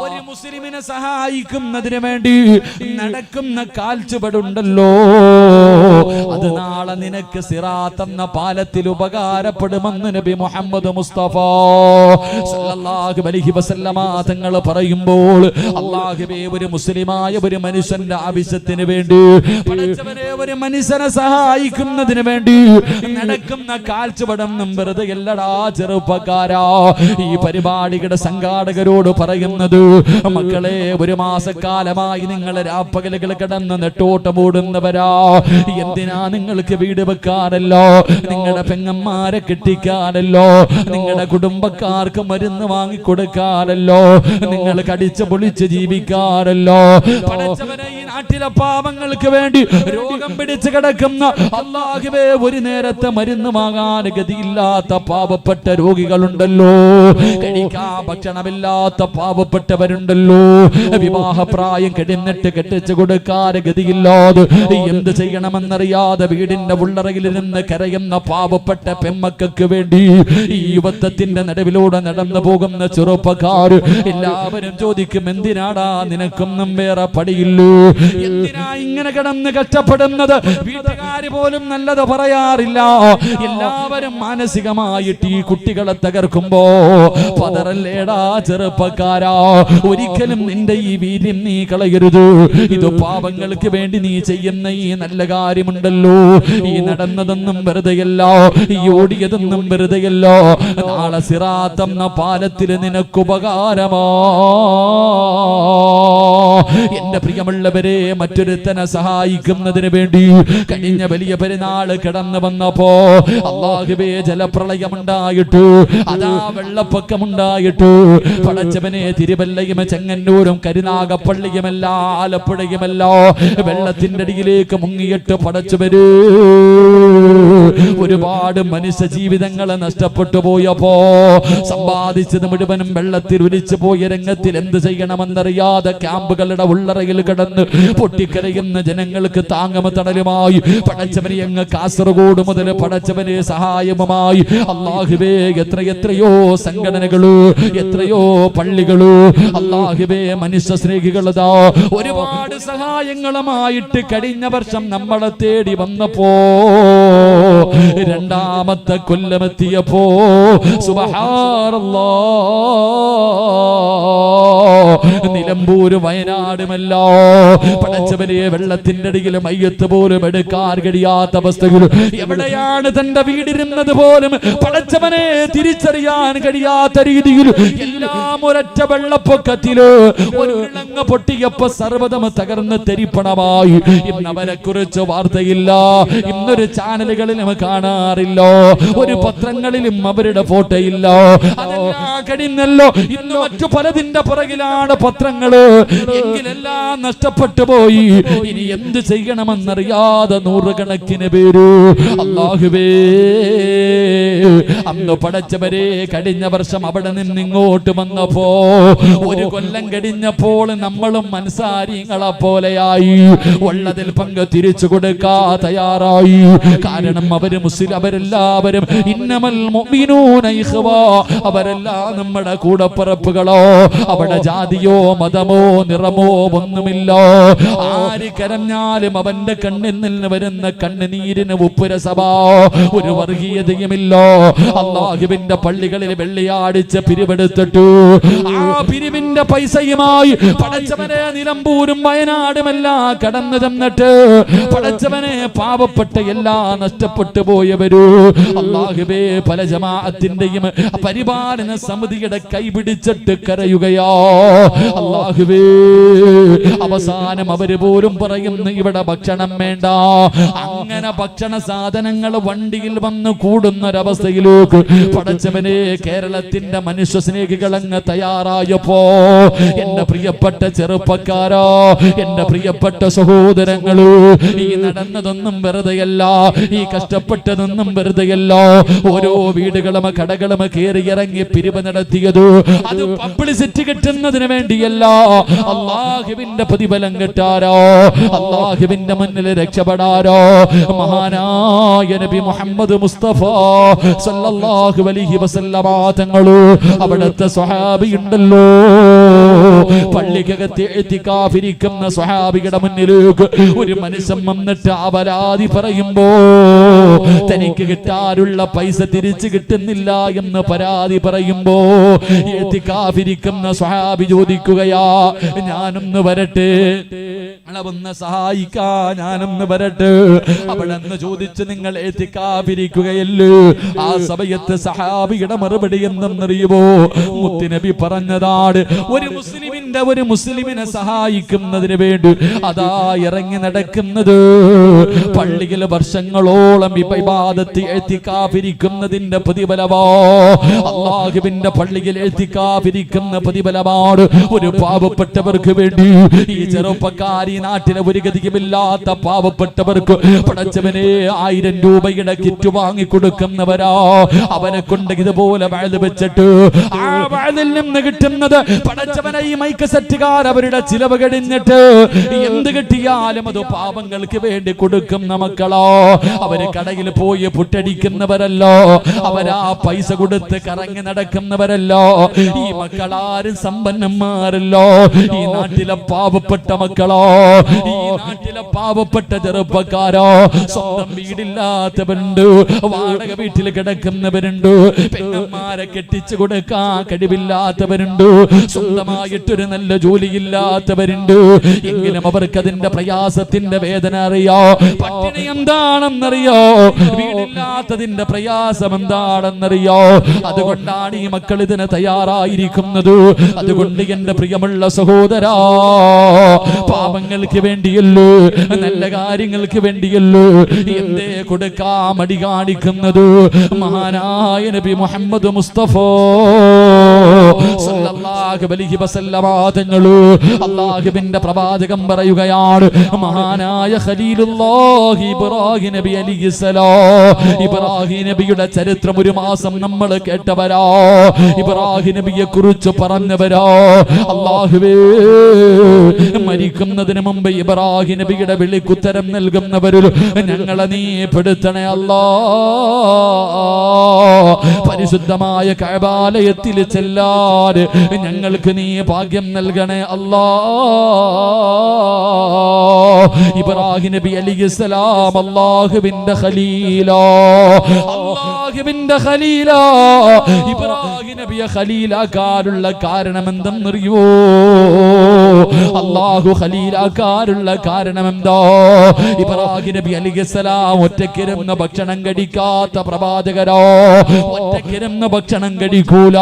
ഒരു മുസ്ലിമിനെ സഹായിക്കുന്നതിന് വേണ്ടി നടക്കുന്ന കാൽച്ചുവടുണ്ടല്ലോ, അത് നാളെ നിനക്ക് സിറാത്ത് എന്ന പാലത്തിൽ ഉപകാരപ്പെടുമെന്ന് നബി മുഹമ്മദ് മുസ്തഫ സല്ലല്ലാഹു അലൈഹി വസല്ലമ തങ്ങൾ പറയുമ്പോൾ, അല്ലാഹുവേ, ഒരു മുസ്ലിമായ ഒരു മനുഷ്യന്റെ ആവശ്യത്തിന് വേണ്ടി, പടച്ചവനെ, ഒരു മനുഷ്യനെ സഹായിക്കുന്നതിന് വേണ്ടി നടക്കുന്ന കാൽച്ചുവടൊന്നും വെറുതെ അല്ലടാ ചെറുപ്പക്കാരാ. ഈ പരിപാടിയുടെ സംഘാടകരോട് പറയുന്നത്, മക്കളെ, 1 മാസക്കാലമായി നിങ്ങൾ രാപ്പകലുകൾ കിടന്ന് നെട്ടോട്ടമോടുന്നവരാ. എന്തിനാ നിങ്ങൾക്ക് വീട് വെക്കാനല്ലോ, നിങ്ങളുടെ പെങ്ങന്മാരെ കെട്ടിക്കാനല്ലോ, നിങ്ങളുടെ കുടുംബക്കാർക്ക് മരുന്ന് വാങ്ങിക്കൊടുക്കാനല്ലോ, നിങ്ങൾ കടിച്ചു പൊളിച്ച് ജീവിക്കാനല്ലോ. പടച്ചവനെ, ഈ നാട്ടിലെ പാവങ്ങൾക്ക് വേണ്ടി രോഗം പിടിച്ചു കിടക്കുന്ന, അല്ലാഹുവേ, ഒരു നേരത്തെ മരുന്ന് വാങ്ങാൻ ഗതിയില്ലാത്ത പാവപ്പെട്ട രോഗികളുണ്ടല്ലോ, കഴിക്കാൻ ഭക്ഷണമില്ലാത്ത പാവപ്പെട്ടവരുണ്ടല്ലോ, വിവാഹപ്രായം കഴിഞ്ഞിട്ട് കെട്ടിച്ചു കൊടുക്കാൻ ഗതിയില്ലാതെ എന്ത് ചെയ്യണമെന്നറിയാതെ വീടിന്റെ ഉള്ളറയിലിരുന്ന് കരയുന്ന പാവപ്പെട്ട പെമ്മക്കൾക്ക് വേണ്ടി ഈ യുവത്വത്തിന്റെ നടുവിലൂടെ നടന്നു പോകുന്ന ചെറുപ്പക്കാർ എല്ലാവരും ചോദിക്കും, എന്തിനാടാ നിനക്കൊന്നും വേറെ പടിയില്ലൂ, എന്തിനാ ഇങ്ങനെ കിടന്ന് കഷ്ടപ്പെടുന്നത്? വീട്ടുകാര് പോലും നല്ലത് പറയാറില്ല. എല്ലാവരും മാനസികമായിട്ട് ഈ കുട്ടികളെ തകർക്കുമ്പോ പതറല്ലേടാ ചെറുപ്പക്കാരാ, ഒരിക്കലും നിന്റെ ഈ വീര്യം നീ കളയരുത്. ഇത് പാവങ്ങൾക്ക് വേണ്ടി നീ ചെയ്യുന്ന ഈ നല്ല കാര്യമുണ്ടല്ലോ, ഈ നടന്നതൊന്നും വെറുതെയല്ല, ഈ ഓടിയതൊന്നും വെറുതെയല്ല. നാളെ സിറാത്ത് എന്ന പാലത്തിൽ നിനക്ക് ഉപകാരമാ. എന്റെ പ്രിയമുള്ളവരെ, മറ്റൊരുത്തനെ സഹായിക്കുന്നതിന് വേണ്ടി കഴിഞ്ഞ വലിയ പെരുന്നാൾ കടന്നു വന്നപ്പോ അല്ലാഹുവേ ജലപ്രളയമുണ്ടായിട്ടു, അതാ വെള്ളപ്പൊക്കമുണ്ടായിട്ടു, പടച്ചവനെ തിരുവല്ലയും ചെങ്ങന്നൂരും കരുനാഗപ്പള്ളിയുമല്ല ആലപ്പുഴയുമല്ല വെള്ളത്തിന്റെ അടിയിലേക്ക് മുങ്ങിയിട്ട് പടച്ചവര് ഒരുപാട് മനുഷ്യ ജീവിതങ്ങളെ നഷ്ടപ്പെട്ടു പോയപ്പോ സമ്പാദിച്ചത് മുഴുവനും വെള്ളത്തിൽ ഒലിച്ചു പോയ രംഗത്തിൽ എന്ത് ചെയ്യണമെന്നറിയാതെ ക്യാമ്പുകളുടെ ഉള്ളറയിൽ കിടന്ന് പൊട്ടിക്കരയുന്ന ജനങ്ങൾക്ക് താങ്ങമ തണലുമായി പടച്ചവനെ അങ്ങ് കാസർഗോഡ് മുതൽ പടച്ചവനെ സഹായവുമായി അല്ലാഹുവേ എത്രയോ സംഘടനകള്, എത്രയോ പള്ളികള്, അല്ലാഹുവേ മനുഷ്യ സ്നേഹികളതാ ഒരുപാട് സഹായങ്ങളുമായിട്ട് കഴിഞ്ഞ വർഷം നമ്മളെ തേടി വന്നപ്പോ രണ്ടാമത്തെ കൊല്ലമെത്തിയപ്പോ സുബ്ഹാനല്ലാഹ് നിലമ്പൂര് വയനാടുമല്ലോ പടച്ചവനെ വെള്ളത്തിന്റെ അടിയിൽ മയ്യത്ത് പോലും എടുക്കാൻ കഴിയാത്ത അവസ്ഥകൾ, എവിടെയാണ് തന്റെ വീടിരുന്നത് പോലും പടച്ചവനെ തിരിച്ചറിയാൻ കഴിയാത്ത രീതിയിൽ എല്ലാം ഒരൊറ്റ വെള്ളപ്പൊക്കത്തില് ഒരു വിളങ്ങ പൊട്ടിയപ്പോ സർവ്വതം തകർന്ന് തെരിപ്പണമായി. ഇന്നവരെ കുറിച്ച് വാർത്തയില്ല, ഇന്നൊരു ചാനലുകളിലും കാണാറില്ല, ഒരു പത്രങ്ങളിലും അവരുടെ ഫോട്ടോ ഇല്ല. അതെല്ലാം കഴിഞ്ഞല്ലോ, ഇന്ന് മറ്റു പലതിന്റെ പുറകിലാണ് പത്രങ്ങള്. എങ്കിലെല്ലാം നഷ്ടപ്പെട്ടു പോയി. ഇനി എന്ത് ചെയ്യണമെന്നറിയാതെ നൂറുകണക്കിന് പേര് അല്ലാഹുവേ അന്ന് പടച്ചവരെ കഴിഞ്ഞ വർഷം അവിടെ നിന്ന് ഇങ്ങോട്ട് വന്നപ്പോ ഒരു കൊല്ലം കഴിഞ്ഞപ്പോൾ നമ്മളും മനസാരിങ്ങളെ പോലെയായി. ഉള്ളതിൽ പങ്ക് തിരിച്ചു കൊടുക്കാ തയ്യാറായി. കാരണം അവരെല്ലാവരും ഇന്നമൽ മുഅ്മിനൂന ഇഖ്വാ, അവരെല്ലാം നമ്മുടെ കൂടപ്പിറപ്പുകളോ. അവിടെ ജാതിയോ മതമോ നിറമോ ഒന്നുമില്ല. ആര് കരഞ്ഞാലും അവന്റെ കണ്ണിൽ നിന്ന് വരുന്ന കണ്ണുനീരിന് ഉപ്പുരസഭാ ഒരു വർഗീയതയുമില്ല. അല്ലാഹുവിന്റെ പള്ളികളിൽ വെള്ളിയാഴ്ച പിരിവെടുത്തിട്ടു ആ പിരിവിന്റെ പൈസയുമായി പടച്ചവനെ നിലമ്പൂരും വയനാടുമെല്ലാം കടന്നു തന്നിട്ട് പടച്ചവനെ പാവപ്പെട്ട എല്ലാം നഷ്ടപ്പെട്ടു പോയവരു അല്ലാഹുവേ പല ജമാഅത്തിന്റെയും പരിപാലന സമിതിയുടെ കൈപിടിച്ചിട്ട് കരയുകയാ. അല്ലാഹുവേ അവസാനം അവര് പോലും പറയുന്നു ഇവിടെ ഭക്ഷണം വേണ്ട. അങ്ങനെ ഭക്ഷണ സാധനങ്ങൾ വണ്ടിയിൽ വന്ന് കൂടുന്നൊരവസ്ഥയിലേക്ക് പടച്ചവനെ കേരളത്തിന്റെ മനുഷ്യ സ്നേഹികൾ അങ്ങ് തയ്യാറായപ്പോ എന്റെ പ്രിയപ്പെട്ട ചെറുപ്പക്കാരോ, എന്റെ പ്രിയപ്പെട്ട സഹോദരങ്ങള്, ഈ നടന്നതൊന്നും വെറുതെയല്ല, ഈ കഷ്ടപ്പെട്ടതൊന്നും വെറുതെയല്ല. ഓരോ വീടുകളും കടകളും കയറിയിറങ്ങി പിരിവ് നടത്തിയത് അത് പബ്ലിസിറ്റി കിട്ടുന്നതിന് വേണ്ടിയല്ല, അല്ലാഹുവിന്റെ പ്രതിഫലം കിട്ടാരോ, അല്ലാഹുവിന്റെ മുന്നിൽ രക്ഷപ്പെടാരോ. മഹാനായ നബി മുഹമ്മദ് മുസ്തഫ സല്ലല്ലാഹു അലൈഹി വസല്ലമ തങ്ങള് അവിടുത്തെ സ്വഹാബി ഉണ്ടല്ലോ, പള്ളിക്കകത്ത് ഇഅ്തികാഫിരിക്കുന്ന സ്വഹാബിയുടെ മുന്നിലേക്ക് ഒരു മനുഷ്യൻ വന്നിട്ട് അപരാധി പറയുമ്പോ തനിക്ക് കിട്ടാനുള്ള പൈസ തിരിച്ചു കിട്ടുന്നില്ല എന്ന് പരാതി പറയുമ്പോ ഇഅ്തികാഫിരിക്കുന്ന സ്വഹാബി ചോദിക്കുകയാ, ഞാനൊന്ന് വരട്ടെ, ഒന്ന് സഹായിക്കാ, ഞാനൊന്ന് വരട്ടെ. അവിടെ നിന്ന് ചോദിച്ച് നിങ്ങൾ ഇഅ്തികാഫിരിക്കുകയല്ലേ? ആ സമയത്ത് സഹാബിയുടെ മറുപടി എന്തെന്നറിയുമോ? മുത്തുനബി പറഞ്ഞതാണ്, ഒരു മുസ്ലിമിനെ സഹായിക്കുന്നതിന് വേണ്ടി അതാ ഇറങ്ങി നടക്കുന്നത് പള്ളിയിൽ വർഷങ്ങളോളം ഇബാദത്ത് ഇഅ്തികാഫിരിക്കുന്നതിന്റെ പ്രതിഫലമോ, അല്ലാഹുവിന്റെ പള്ളിയിൽ ഇഅ്തികാഫിരിക്കുന്ന പ്രതിഫലമാണ്. ഒരു പാവപ്പെട്ടവർക്ക് വേണ്ടി ഈ ചെറുപ്പക്കാരി നാട്ടിലെ ഒരു ഗതിയുമില്ലാത്ത പാവപ്പെട്ടവർക്ക് പടച്ചവനെ 1000 രൂപയുടെ കിറ്റ് വാങ്ങി കൊടുക്കുന്നവരാ. അവനെ കൊണ്ട് ഇതുപോലെ വഅദ് വെച്ചിട്ട് ആ വഅദിൽ നിന്ന് കിട്ടുന്നത് പടച്ചവനെ ഈ മൈക്ക് സെറ്റുകാർ അവരുടെ ചിലവ് കഴിഞ്ഞിട്ട് എന്ത് കിട്ടിയാലും അത് പാവങ്ങൾക്ക് വേണ്ടി കൊടുക്കുന്ന മക്കളോ. അവര് കടയിൽ പോയി പുട്ടടിക്കുന്നവരല്ലോ, അവരാ പൈസ കൊടുത്ത് കറങ്ങി നടക്കുന്നവരല്ലോ. ഈ മക്കളാരും സമ്പന്നന്മാരല്ലോ. ഈ നാട്ടിലെ പാവപ്പെട്ട മക്കളോ, ഈ നാട്ടിലെ പാവപ്പെട്ട ചെറുപ്പക്കാരോ, സ്വന്തം വീടില്ലാത്തവരുണ്ട്, വാടക വീട്ടിൽ കിടക്കുന്നവരുണ്ട്, പെണ്ണന്മാരെ കെട്ടിച്ചു കൊടുക്കാൻ കഴിവില്ലാത്തവരുണ്ട്, സ്വന്തമായിട്ടൊരു നല്ല ജോലിയില്ലാത്തവരുണ്ട്, എങ്കിലും അവർക്ക് അതിന്റെ പ്രയാസത്തിന്റെ വേദന അറിയോ, പട്ടിണി എന്താണെന്നറിയോ, വീടില്ലാത്തതിന്റെ പ്രയാസം എന്താണെന്നറിയോ. അതുകൊണ്ടാണ് ഈ മക്കൾ ഇതിന് തയ്യാറായിരിക്കുന്നത്. അതുകൊണ്ട് എന്റെ പ്രിയമുള്ള സഹോദരാ, പാപങ്ങൾക്ക് വേണ്ടിയല്ലോ, നല്ല കാര്യങ്ങൾക്ക് വേണ്ടിയല്ലോ എന്തേ കൊടുക്കാ മടി കാണിക്കുന്നത്? മഹാനായ നബി മുഹമ്മദ് മുസ്തഫ സല്ലല്ലാഹു അലൈഹി വസല്ലമ തങ്ങള് അല്ലാഹുവിന്റെ പ്രവാചകൻ പറയുകയാണ്, മഹാനായ ഖലീലുല്ലാഹി ഇബ്രാഹിം നബി അലൈഹിസ്സലാം, ഇബ്രാഹിം നബിയുടെ ചരിത്രം ഒരു മാസം നമ്മൾ കേട്ടവരാ, ഇബ്രാഹിം നബിയെ കുറിച്ച് പറഞ്ഞവരാ. അല്ലാഹുവേ, മരിക്കുന്നതിന് മുമ്പ് ഇബ്രാഹിം നബിയുടെ വിളിക്കുത്തരം നൽകുന്നവരിൽ ഞങ്ങളെ നീ പെടുത്തണേ അല്ലാ. പരിശുദ്ധമായ കഅബാലയത്തിൽ ചെല്ലാൻ ഞങ്ങൾക്ക് നീ ഭാഗ്യം നൽകണേ അല്ലാ. ഇബ്രാഹിം നബി അലൈഹിസ്സലാം അല്ലാഹുവിന്റെ ഖലീലാ, അല്ലാഹുവിന്റെ ഖലീലാ. ഇബ്രാഹിം നബിയെ ഖലീലാക്കാനുള്ള കാരണം എന്തെന്നറിയോ? അല്ലാഹു ഖലീലാക്കാനുള്ള കാരണം എന്താ? ഇബ്രാഹിം നബി അലൈഹിസ്സലാം ഒറ്റയ്ക്കിരുന്ന് ഭക്ഷണം കഴിക്കാത്ത പ്രവാചകരോ, ഒറ്റയ്ക്കിരുന്ന് ഭക്ഷണം കഴിക്കൂല.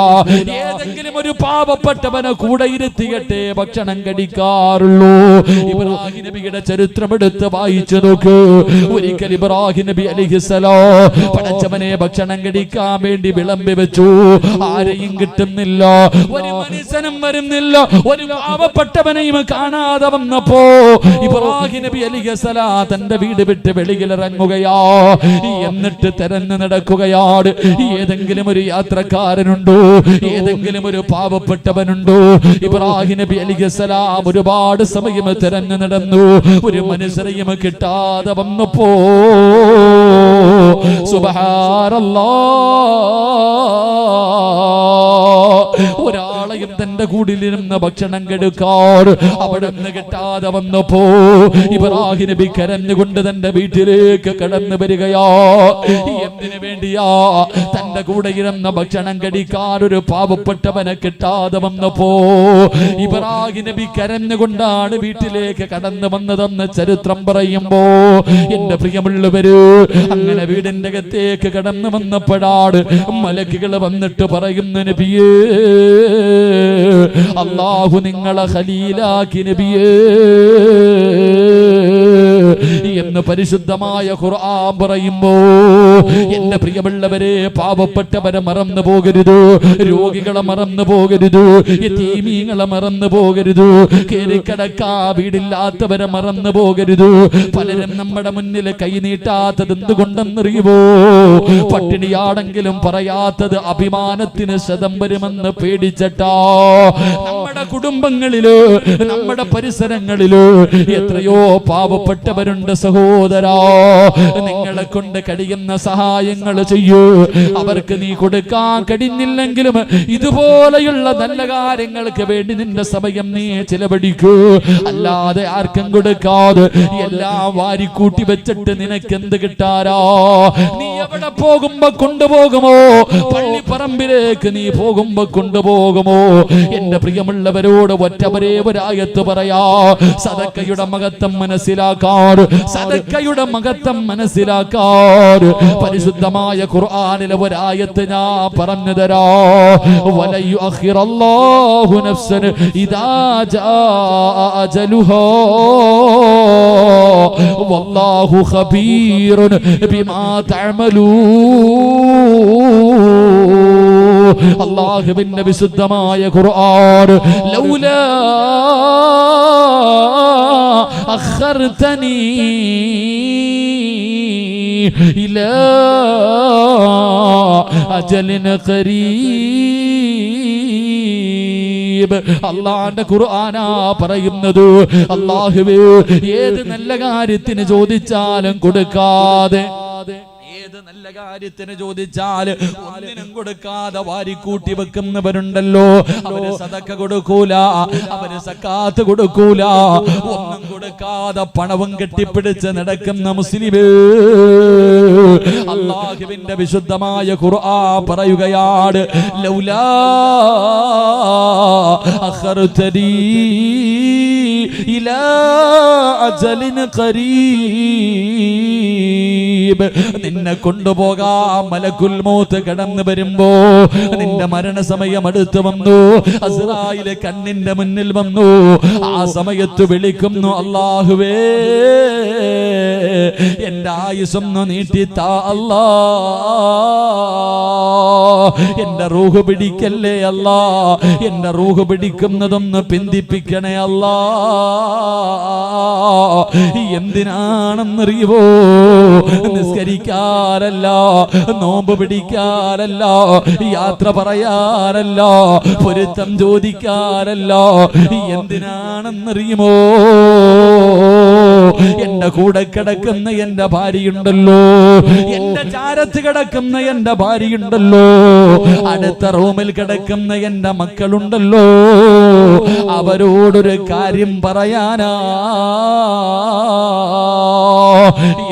ഏതെങ്കിലും ഒരു പാവപ്പെട്ടവനെ കൂടെ ഇരുത്തിയിട്ടേ ഭക്ഷണം കഴിക്കാറുള്ളൂ. ഇബ്രാഹിം നബിയുടെ ചരിത്രം എടുത്ത് വായിച്ചു നോക്ക്. ഒരിക്കൽ ഇബ്രാഹിം നബി അലൈഹിസ്സലാം പടച്ചവനെ ഭക്ഷണം കഴിക്കാൻ വേണ്ടി വിളമ്പി വെച്ചു. ആരെയും കിട്ടുന്നില്ല, ഒരു മനുഷ്യനും വരുന്നില്ല. ഒരു പാവപ്പെട്ടവനെയും കാണാതെ വന്നപ്പോ ഇബ്രാഹിം നബി അലൈഹിസ്സലാം തന്റെ വീട് വിട്ട് വെളിയിലിറങ്ങുകയാ. എന്നിട്ട് തെരഞ്ഞു നടക്കുകയാണ്. ഏതെങ്കിലും ഒരു യാത്രക്കാരനുണ്ടോ, ഏതെങ്കിലും ഒരു പാവപ്പെട്ടവനുണ്ടോ? ഇബ്രാഹിം നബി അലൈഹിസ്സലാം ഒരുപാട് സമയം തെരഞ്ഞു നടന്നു. ഒരു മനുഷ്യരെയും കിട്ടാതെ വന്നപ്പോ സുബ്ഹാനല്ലാഹ്, ഒരാളെയും തന്റെ കൂടിലിരുന്ന് ഭക്ഷണം കെടുക്കാർ അവിടെ നിന്ന് കിട്ടാതെ വന്നപ്പോ ഇബ്രാഹിം നബി കരഞ്ഞുകൊണ്ട് തന്റെ വീട്ടിലേക്ക് കടന്നു വരികയാ. എന്തിനു വേണ്ടിയാ? തന്റെ കൂടെ ഇരുന്ന ഭക്ഷണം കടിക്കാൻ ഒരു പാവപ്പെട്ടവനെ കിട്ടാതെ വന്നപ്പോ ഇബ്രാഹിം നബി കരഞ്ഞുകൊണ്ടാണ് വീട്ടിലേക്ക് കടന്നു വന്നതെന്ന് ചരിത്രം പറയുമ്പോ, എന്റെ പ്രിയമുള്ളവര്, അങ്ങനെ വീടിന്റെ അകത്തേക്ക് കടന്നു വന്നപ്പോഴാണ് മലക്കുകൾ വന്നിട്ട് പറയുന്നു, നബിയേ, അല്ലാഹു നിങ്ങളെ ഖലീലാക്കി നബിയേ എന്ന് പരിശുദ്ധമായ ഖുർആൻ പറയുമ്പോ, എന്റെ പ്രിയമുള്ളവരെ, പാവപ്പെട്ടവരെ മറന്നു പോകരുത്, രോഗികളെ മറന്നു പോകരുത്, യതീമീങ്ങളെ മറന്നു പോകരുത്, കേറിക്കിടക്കാ വീടില്ലാത്തവരെ മറന്നു പോകരുത്. പലരും നമ്മുടെ മുന്നിൽ കൈനീട്ടാത്തത് എന്തുകൊണ്ടെന്നറിയുമോ? പട്ടിണിയാണെങ്കിലും പറയാത്തത് അഭിമാനത്തിന് ശതം വരുമെന്ന് പേടിച്ചിട്ടാ. നമ്മുടെ കുടുംബങ്ങളില്, നമ്മുടെ പരിസരങ്ങളില് എത്രയോ പാവപ്പെട്ടവരുണ്ട് സഹോദരാ. നിങ്ങളെ കൊണ്ട് കഴിയുന്ന സഹായങ്ങൾ ചെയ്യൂ. അവർക്ക് നീ കൊടുക്കാൻ കഴിഞ്ഞില്ലെങ്കിലും ഇതുപോലെയുള്ള നല്ല കാര്യങ്ങൾക്ക് വേണ്ടി നിന്റെ സമയം നീ ചിലവഴിക്കൂ. അല്ലാതെ ആർക്കും കൊടുക്കാതെ എല്ലാം വാരിക്കൂട്ടി വെച്ചിട്ട് നിനക്ക് എന്ത് കിട്ടാരാ? നീ എവിടെ പോകുമ്പോ കൊണ്ടുപോകുമോ? പള്ളിപ്പറമ്പിലേക്ക് നീ പോകുമ്പോ കൊണ്ടുപോകുമോ? എന്റെ പ്രിയമുള്ളവരോട് ഒറ്റവരേ ഒരായത്ത് പറയാ. സദക്കയുടെ മഹത്വം മനസ്സിലാക്കാറ്, സദക്കയുടെ മഹത്വം മനസ്സിലാക്കാറ് പരിശുദ്ധമായ ഖുർആനിലെ ഒരായത്ത് ഞാൻ പറഞ്ഞു തരാ. വലയുഅഖിറല്ലാഹു നഫ്സൻ ഇദാ ജാ അജലുഹാ വല്ലാഹു ഖബീറുൻ ബിമാ തഅമലൂൻ. അല്ലാഹുവിന്റെ വിശുദ്ധമായ ഖുർആൻ, ലൗലാ അഖർതനി ഇലാ അജലിൻ ഖരീബ്. അല്ലാഹുവിന്റെ ഖുർആനാ പറയുന്നത്. അല്ലാഹുവേ, ഏത് നല്ല കാര്യത്തിന് ചോദിച്ചാലും കൊടുക്കാതെ, ഏത് നല്ല കാര്യത്തിന് ചോദിച്ചാൽ ഒന്നിനും കൊടുക്കാതെ വാരിക്കൂട്ടി വെക്കുന്നവരുണ്ടല്ലോ. അവര് സദക്ക കൊടുക്കൂല, അവര് സക്കാത്ത് കൊടുക്കൂല, ഒന്നും കൊടുക്കാതെ പണവും കെട്ടിപ്പിടിച്ച് നടക്കുന്ന മുസ്ലിമേ. അല്ലാഹുവിന്റെ വിശുദ്ധമായ ഖുർആൻ പറയുകയാണ്, ലൗലാ അഖർതനി ഇലാ അജലിൻ ഖരീബ്. നിന്നെ കൊണ്ടുപോകാൻ മലക്കുൽ മൗത്ത് കടന്നു വരുമ്പോ നിന്റെ മരണസമയം അടുത്ത് വന്നു. അസ്റായിലെ കണ്ണിന്റെ മുന്നിൽ വന്നു. ആ സമയത്ത് വിളിക്കുന്നു, അല്ലാഹുവേ എന്റെ ആയുസ്സൊന്ന് നീട്ടിത്താ അല്ലാ, എന്റെ റൂഹ് പിടിക്കല്ലേ അല്ലാ, എന്റെ റൂഹ് പിടിക്കുന്നതൊന്ന് പിന്തിപ്പിക്കണേ അല്ലാ. എന്തിനാണെന്നറിയുവോ? നിസ്കരിക്കാനല്ല, നോമ്പ് പിടിക്കാനല്ല, യാത്ര പറയാനല്ല, പൊരുത്തം ചോദിക്കാനല്ല. എന്തിനാണെന്നറിയുമോ? എന്റെ കൂടെ കിടക്കുന്ന എന്റെ ഭാര്യയുണ്ടല്ലോ, എന്റെ ചാരത്ത് കിടക്കുന്ന എന്റെ ഭാര്യയുണ്ടല്ലോ, അടുത്ത റൂമിൽ കിടക്കുന്ന എന്റെ മക്കളുണ്ടല്ലോ, അവരോടൊരു കാര്യം പറയാനാ.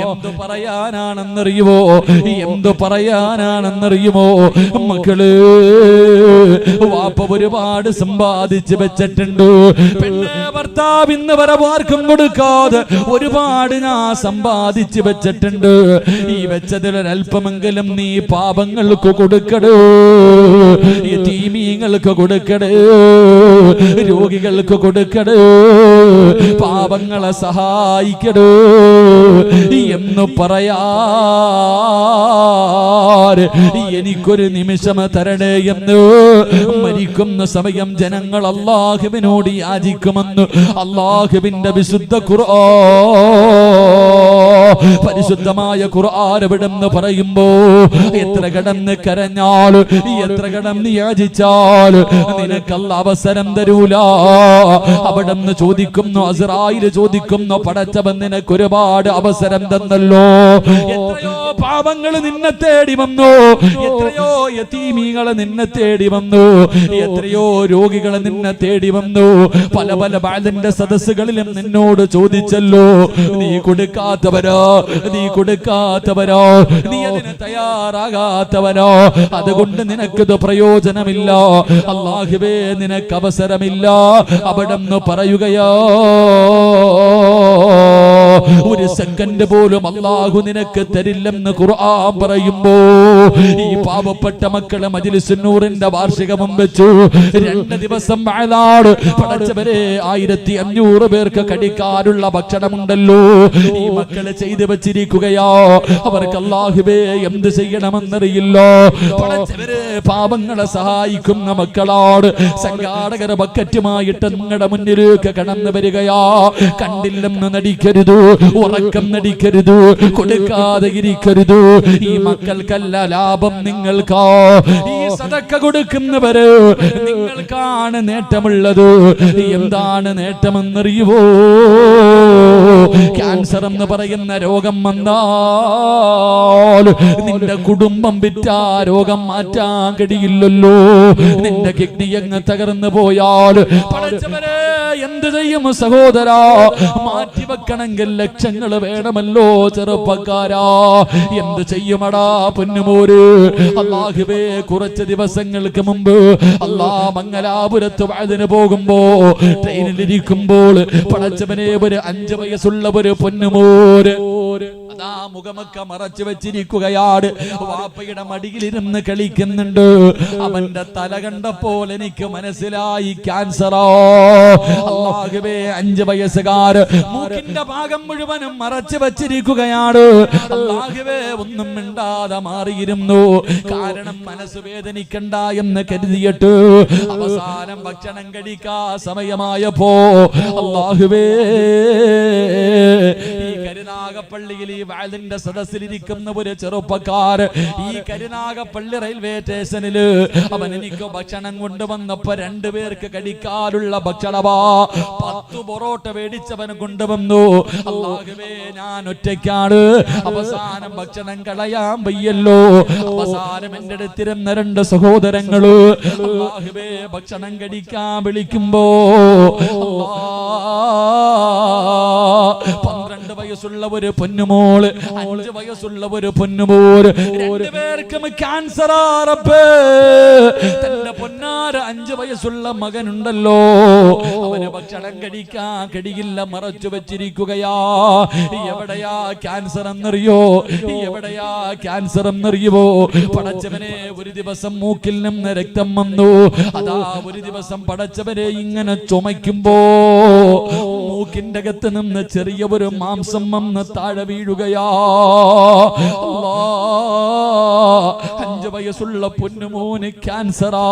എന്തു പറയാനാണെന്നറിയുമോ? എന്തു പറയാനാണെന്നറിയുമോ? മക്കള്, വാപ്പ ഒരുപാട് സമ്പാദിച്ച് വെച്ചിട്ടുണ്ട്. പെണ്ണ് ഭർത്താവ് ഇന്ന് വരെ ആർക്കും കൊടുക്കാതെ ഒരുപാട് ഞാൻ സമ്പാദിച്ച് വെച്ചിട്ടുണ്ട്. ഈ വെച്ചതിലൊരൽപ്പമെങ്കിലും നീ പാപങ്ങൾക്ക് കൊടുക്കടോ, യതീമീങ്ങൾക്ക് കൊടുക്കടോ, രോഗികൾക്ക് കൊടുക്കടോ, പാപങ്ങളെ സഹായിക്കടോ എന്ന് പറയാ. എനിക്കൊരു നിമിഷം തരണേ എന്ന് മരിക്കുന്ന സമയം ജനങ്ങൾ അല്ലാഹുവിനോട് യാചിക്കുമെന്ന് അല്ലാഹുവിന്റെ വിശുദ്ധ ഖുർആൻ, പരിശുദ്ധമായ ഖുർആൻ എവിടെന്ന് പറയുമ്പോ എത്ര കടന്ന് കരഞ്ഞാൽ, എത്ര കടന്ന് യാചിച്ചാൽ നിനക്കല്ല അവസരം തരൂല. അവിടെന്ന് ചോദിക്കുന്നു, അസ്റായിൽ ചോദിക്കുന്നു, പടച്ചവൻ നിനക്ക് ഒരുപാട് അവസരം തന്നല്ലോ. എത്രയോ പാപങ്ങൾ നിന്നെ തേടി വന്നു, എത്രയോ യതീമീകളെ നിന്നെ തേടി വന്നു, എത്രയോ രോഗികളെ നിന്നെ തേടി വന്നു. പല പല ബാലിന്റെ സദസ്സുകളിലും നിന്നോട് ചോദിച്ചല്ലോ, നീ കൊടുക്കാത്തവരോ, നീ കൊടുക്കാത്തവരോ, നീ അതിന് തയ്യാറാകാത്തവരോ, അതുകൊണ്ട് നിനക്കിത് പ്രയോജനമില്ല, അല്ലാഹുവേ നിനക്ക് അവസരമില്ല. അവിടെന്ന് പറയുകയോ, ഒരു സെക്കൻഡ് പോലും അല്ലാഹു നിനക്ക് തരില്ലെന്ന് ഖുർആൻ പറയുമ്പോ ഈ പാവപ്പെട്ട മക്കളെ മജ്ലിസുൻ നൂറിന്റെ വാർഷികവും വെച്ചു 2 ദിവസം വാഴാട് പടച്ചവരെ 1500 പേർക്ക് കടിക്കാനുള്ള ഭക്ഷണമുണ്ടല്ലോ. ഈ മക്കളെ ചെയ്തു വെച്ചിരിക്കുകയോ, അവർക്ക് അല്ലാഹുവേ എന്ത് ചെയ്യണമെന്നറിയില്ല. പടച്ചവരെ പാപങ്ങളെ സഹായിക്കുന്ന മക്കളോട് സംഘാടകർ ബക്കറ്റുമായിട്ട് നിങ്ങളുടെ മുന്നിലേക്ക് കടന്നു വരികയാ. കണ്ടില്ലെന്ന് നടിക്കരുത്, ഉറക്കം നടിക്കരുത്, കൊടുക്കാതെ ഇരിക്കരുത്. ഈ മക്കൾക്കല്ല ലാഭം, നിങ്ങൾക്കാ. ഈ സദക്ക കൊടുക്കുന്നവര് നിങ്ങൾക്കാണ് നേട്ടമുള്ളത്. എന്താണ് നേട്ടമെന്നറിയുവോ? ക്യാൻസർ എന്ന് പറയുന്ന രോഗം വന്നാൽ നിന്റെ കുടുംബം വിറ്റാ രോഗം മാറ്റാൻ കഴിയില്ലല്ലോ. നിന്റെ കിഡ്നി അങ്ങ് തകർന്നു പോയാൽ പടച്ചവനെ എന്ത് ചെയ്യും സഹോദരാ? മാറ്റിവെക്കണമെങ്കിൽ ലക്ഷങ്ങൾ വേണമല്ലോ ചെറുപ്പക്കാരാ. എന്ത് ചെയ്യുമടാ പൊന്നുമോര്? അല്ലാഹുവേ, കുറച്ച് ദിവസങ്ങൾക്ക് മുമ്പ് മംഗലാപുരത്ത് വഅദിന് പോകുമ്പോ ട്രെയിനിലിരിക്കുമ്പോൾ പടച്ചവനെ ഒരു 5 വയസ്സുള്ള ഒരു പൊന്നുമോര് അതാ മുഖമൊക്കെ മറച്ചു വെച്ചിരിക്കുകയാണ്. വാപ്പയുടെ മടിയിലിരുന്ന് കളിക്കുന്നുണ്ട്. അവന്റെ തല കണ്ടപ്പോൾ എനിക്ക് മനസ്സിലായി ക്യാൻസറോ. അല്ലാഹുവേ, 5 വയസ്സുകാർ മൂക്കിന്റെ ഭാഗം മുഴുവനും മറച്ചു വെച്ചിരിക്കുകയാണ്. അല്ലാഹുവേ, ഒന്നും മിണ്ടാതെ മാറിയിരുന്നു. കാരണം മനസ്സ് വേദനിക്കണ്ട എന്ന് കരുതിയിട്ട് അവസാനം ഭക്ഷണം കഴിക്കാ സമയമായപ്പോ അല്ലാഹുവേ, ഈ കരുനാഗപ്പള്ളിയിൽ ഈ വാലിന്റെ സദസ്സിലിരിക്കുന്ന ഒരു ചെറുപ്പക്കാർ ഈ കരുനാഗപ്പള്ളി റെയിൽവേ സ്റ്റേഷനിൽ അവൻ എനിക്ക് ഭക്ഷണം കൊണ്ടുവന്നപ്പോ 2 പേർക്ക് കഴിക്കാനുള്ള ഭക്ഷണമാ 10 പൊറോട്ട മേടിച്ചവൻ കൊണ്ടുവന്നു. അല്ലാഹുവേ, ഞാൻ ഒറ്റയ്ക്കാണ്. അവസാനം ഭക്ഷണം കളയാൻ വയ്യല്ലോ. അവസാനം എന്റെ അടുത്തിരുന്ന 2 സഹോദരങ്ങള് അല്ലാഹുവേ ഭക്ഷണം കഴിക്കാൻ വിളിക്കുമ്പോ 12 വയസ്സ് വയസ്സുള്ള ഒരു പൊന്നുമോള്, 5 വയസ്സുള്ള ഒരു പൊന്നുമോര്, രണ്ടുപേർക്കും ക്യാൻസർ. തന്റെ പൊന്നാര 5 വയസ്സുള്ള മകനുണ്ടല്ലോ, അവന് ഭക്ഷണം കഴിക്കാൻ കഴിയില്ല, മറച്ചു വെച്ചിരിക്കുകയാ. എവിടെയാ ക്യാൻസർ എന്നറിയോ? എവിടെയാ ക്യാൻസർ എന്നറിയുവോ? പടച്ചവനെ, ഒരു ദിവസം മൂക്കിൽ നിന്ന് രക്തം വന്നു. അതാ ഒരു ദിവസം പടച്ചവനെ ഇങ്ങനെ ചുമയ്ക്കുമ്പോ മൂക്കിന്റെ അകത്ത് നിന്ന് ചെറിയ ഒരു മാംസം വന്ന് താഴെ വീഴുകയാ. 5 വയസ്സുള്ള പൊന്നുമോന് ക്യാൻസറാ.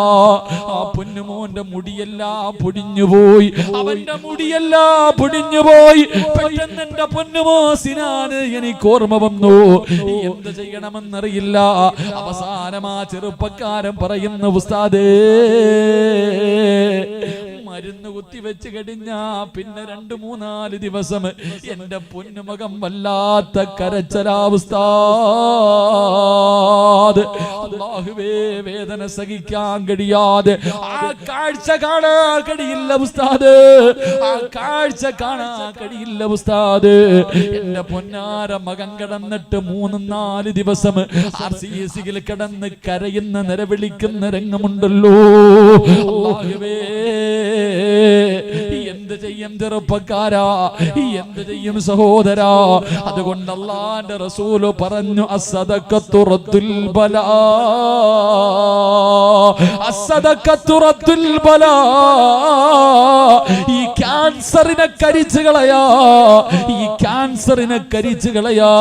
ആ പൊന്നുമോന്റെ മുടിയെല്ലാം പൊടിഞ്ഞുപോയി, അവന്റെ മുടിയെല്ലാം പൊടിഞ്ഞുപോയി. പെട്ടെന്ന് എന്റെ പൊന്നുമോസിനാണ് എനിക്ക് ഓർമ്മ വന്നു. എന്ത് ചെയ്യണമെന്നറിയില്ല. അവസാനം ആ ചെറുപ്പക്കാരൻ പറയുന്ന, ഉസ്താദേ, മരുന്ന് കുത്തിവെച്ച് കഴിഞ്ഞാ പിന്നെ 2-3-4 ദിവസം എന്റെ പൊന്നുമകം വല്ലാത്ത കരച്ചലാവസ്ഥ. അല്ലാഹുവേ, വേദന സഹിക്കാൻ കഴിയാതെ ആ കാഴ്ച കാണാൻ കഴിയില്ല ഉസ്താദ്, ആ കാഴ്ച കാണാൻ കഴിയില്ല ഉസ്താദ്. എന്റെ പൊന്നാര മകൻ കിടന്നിട്ട് 3-4 ദിവസം RCSയിൽ കിടന്ന് കരയുന്ന നിലവിളിക്കുന്ന രംഗമുണ്ടല്ലോ. അല്ലാഹുവേ, എന്ത് ചെയ്യും ചെറുപ്പക്കാരാ, എന്ത് ചെയ്യും സഹോദരാ? അതുകൊണ്ട് അല്ലാഹുവിന്റെ റസൂല് പറഞ്ഞു, അസ്സദഖത്തു റദ്ദുൽ ബലാ, അസ്സദഖത്തു റദ്ദുൽ ബലാ. ഈ ക്യാൻസറിനെ കരിച്ചു കളയാ, ഈ ക്യാൻസറിനെ കരിച്ചു കളയാ.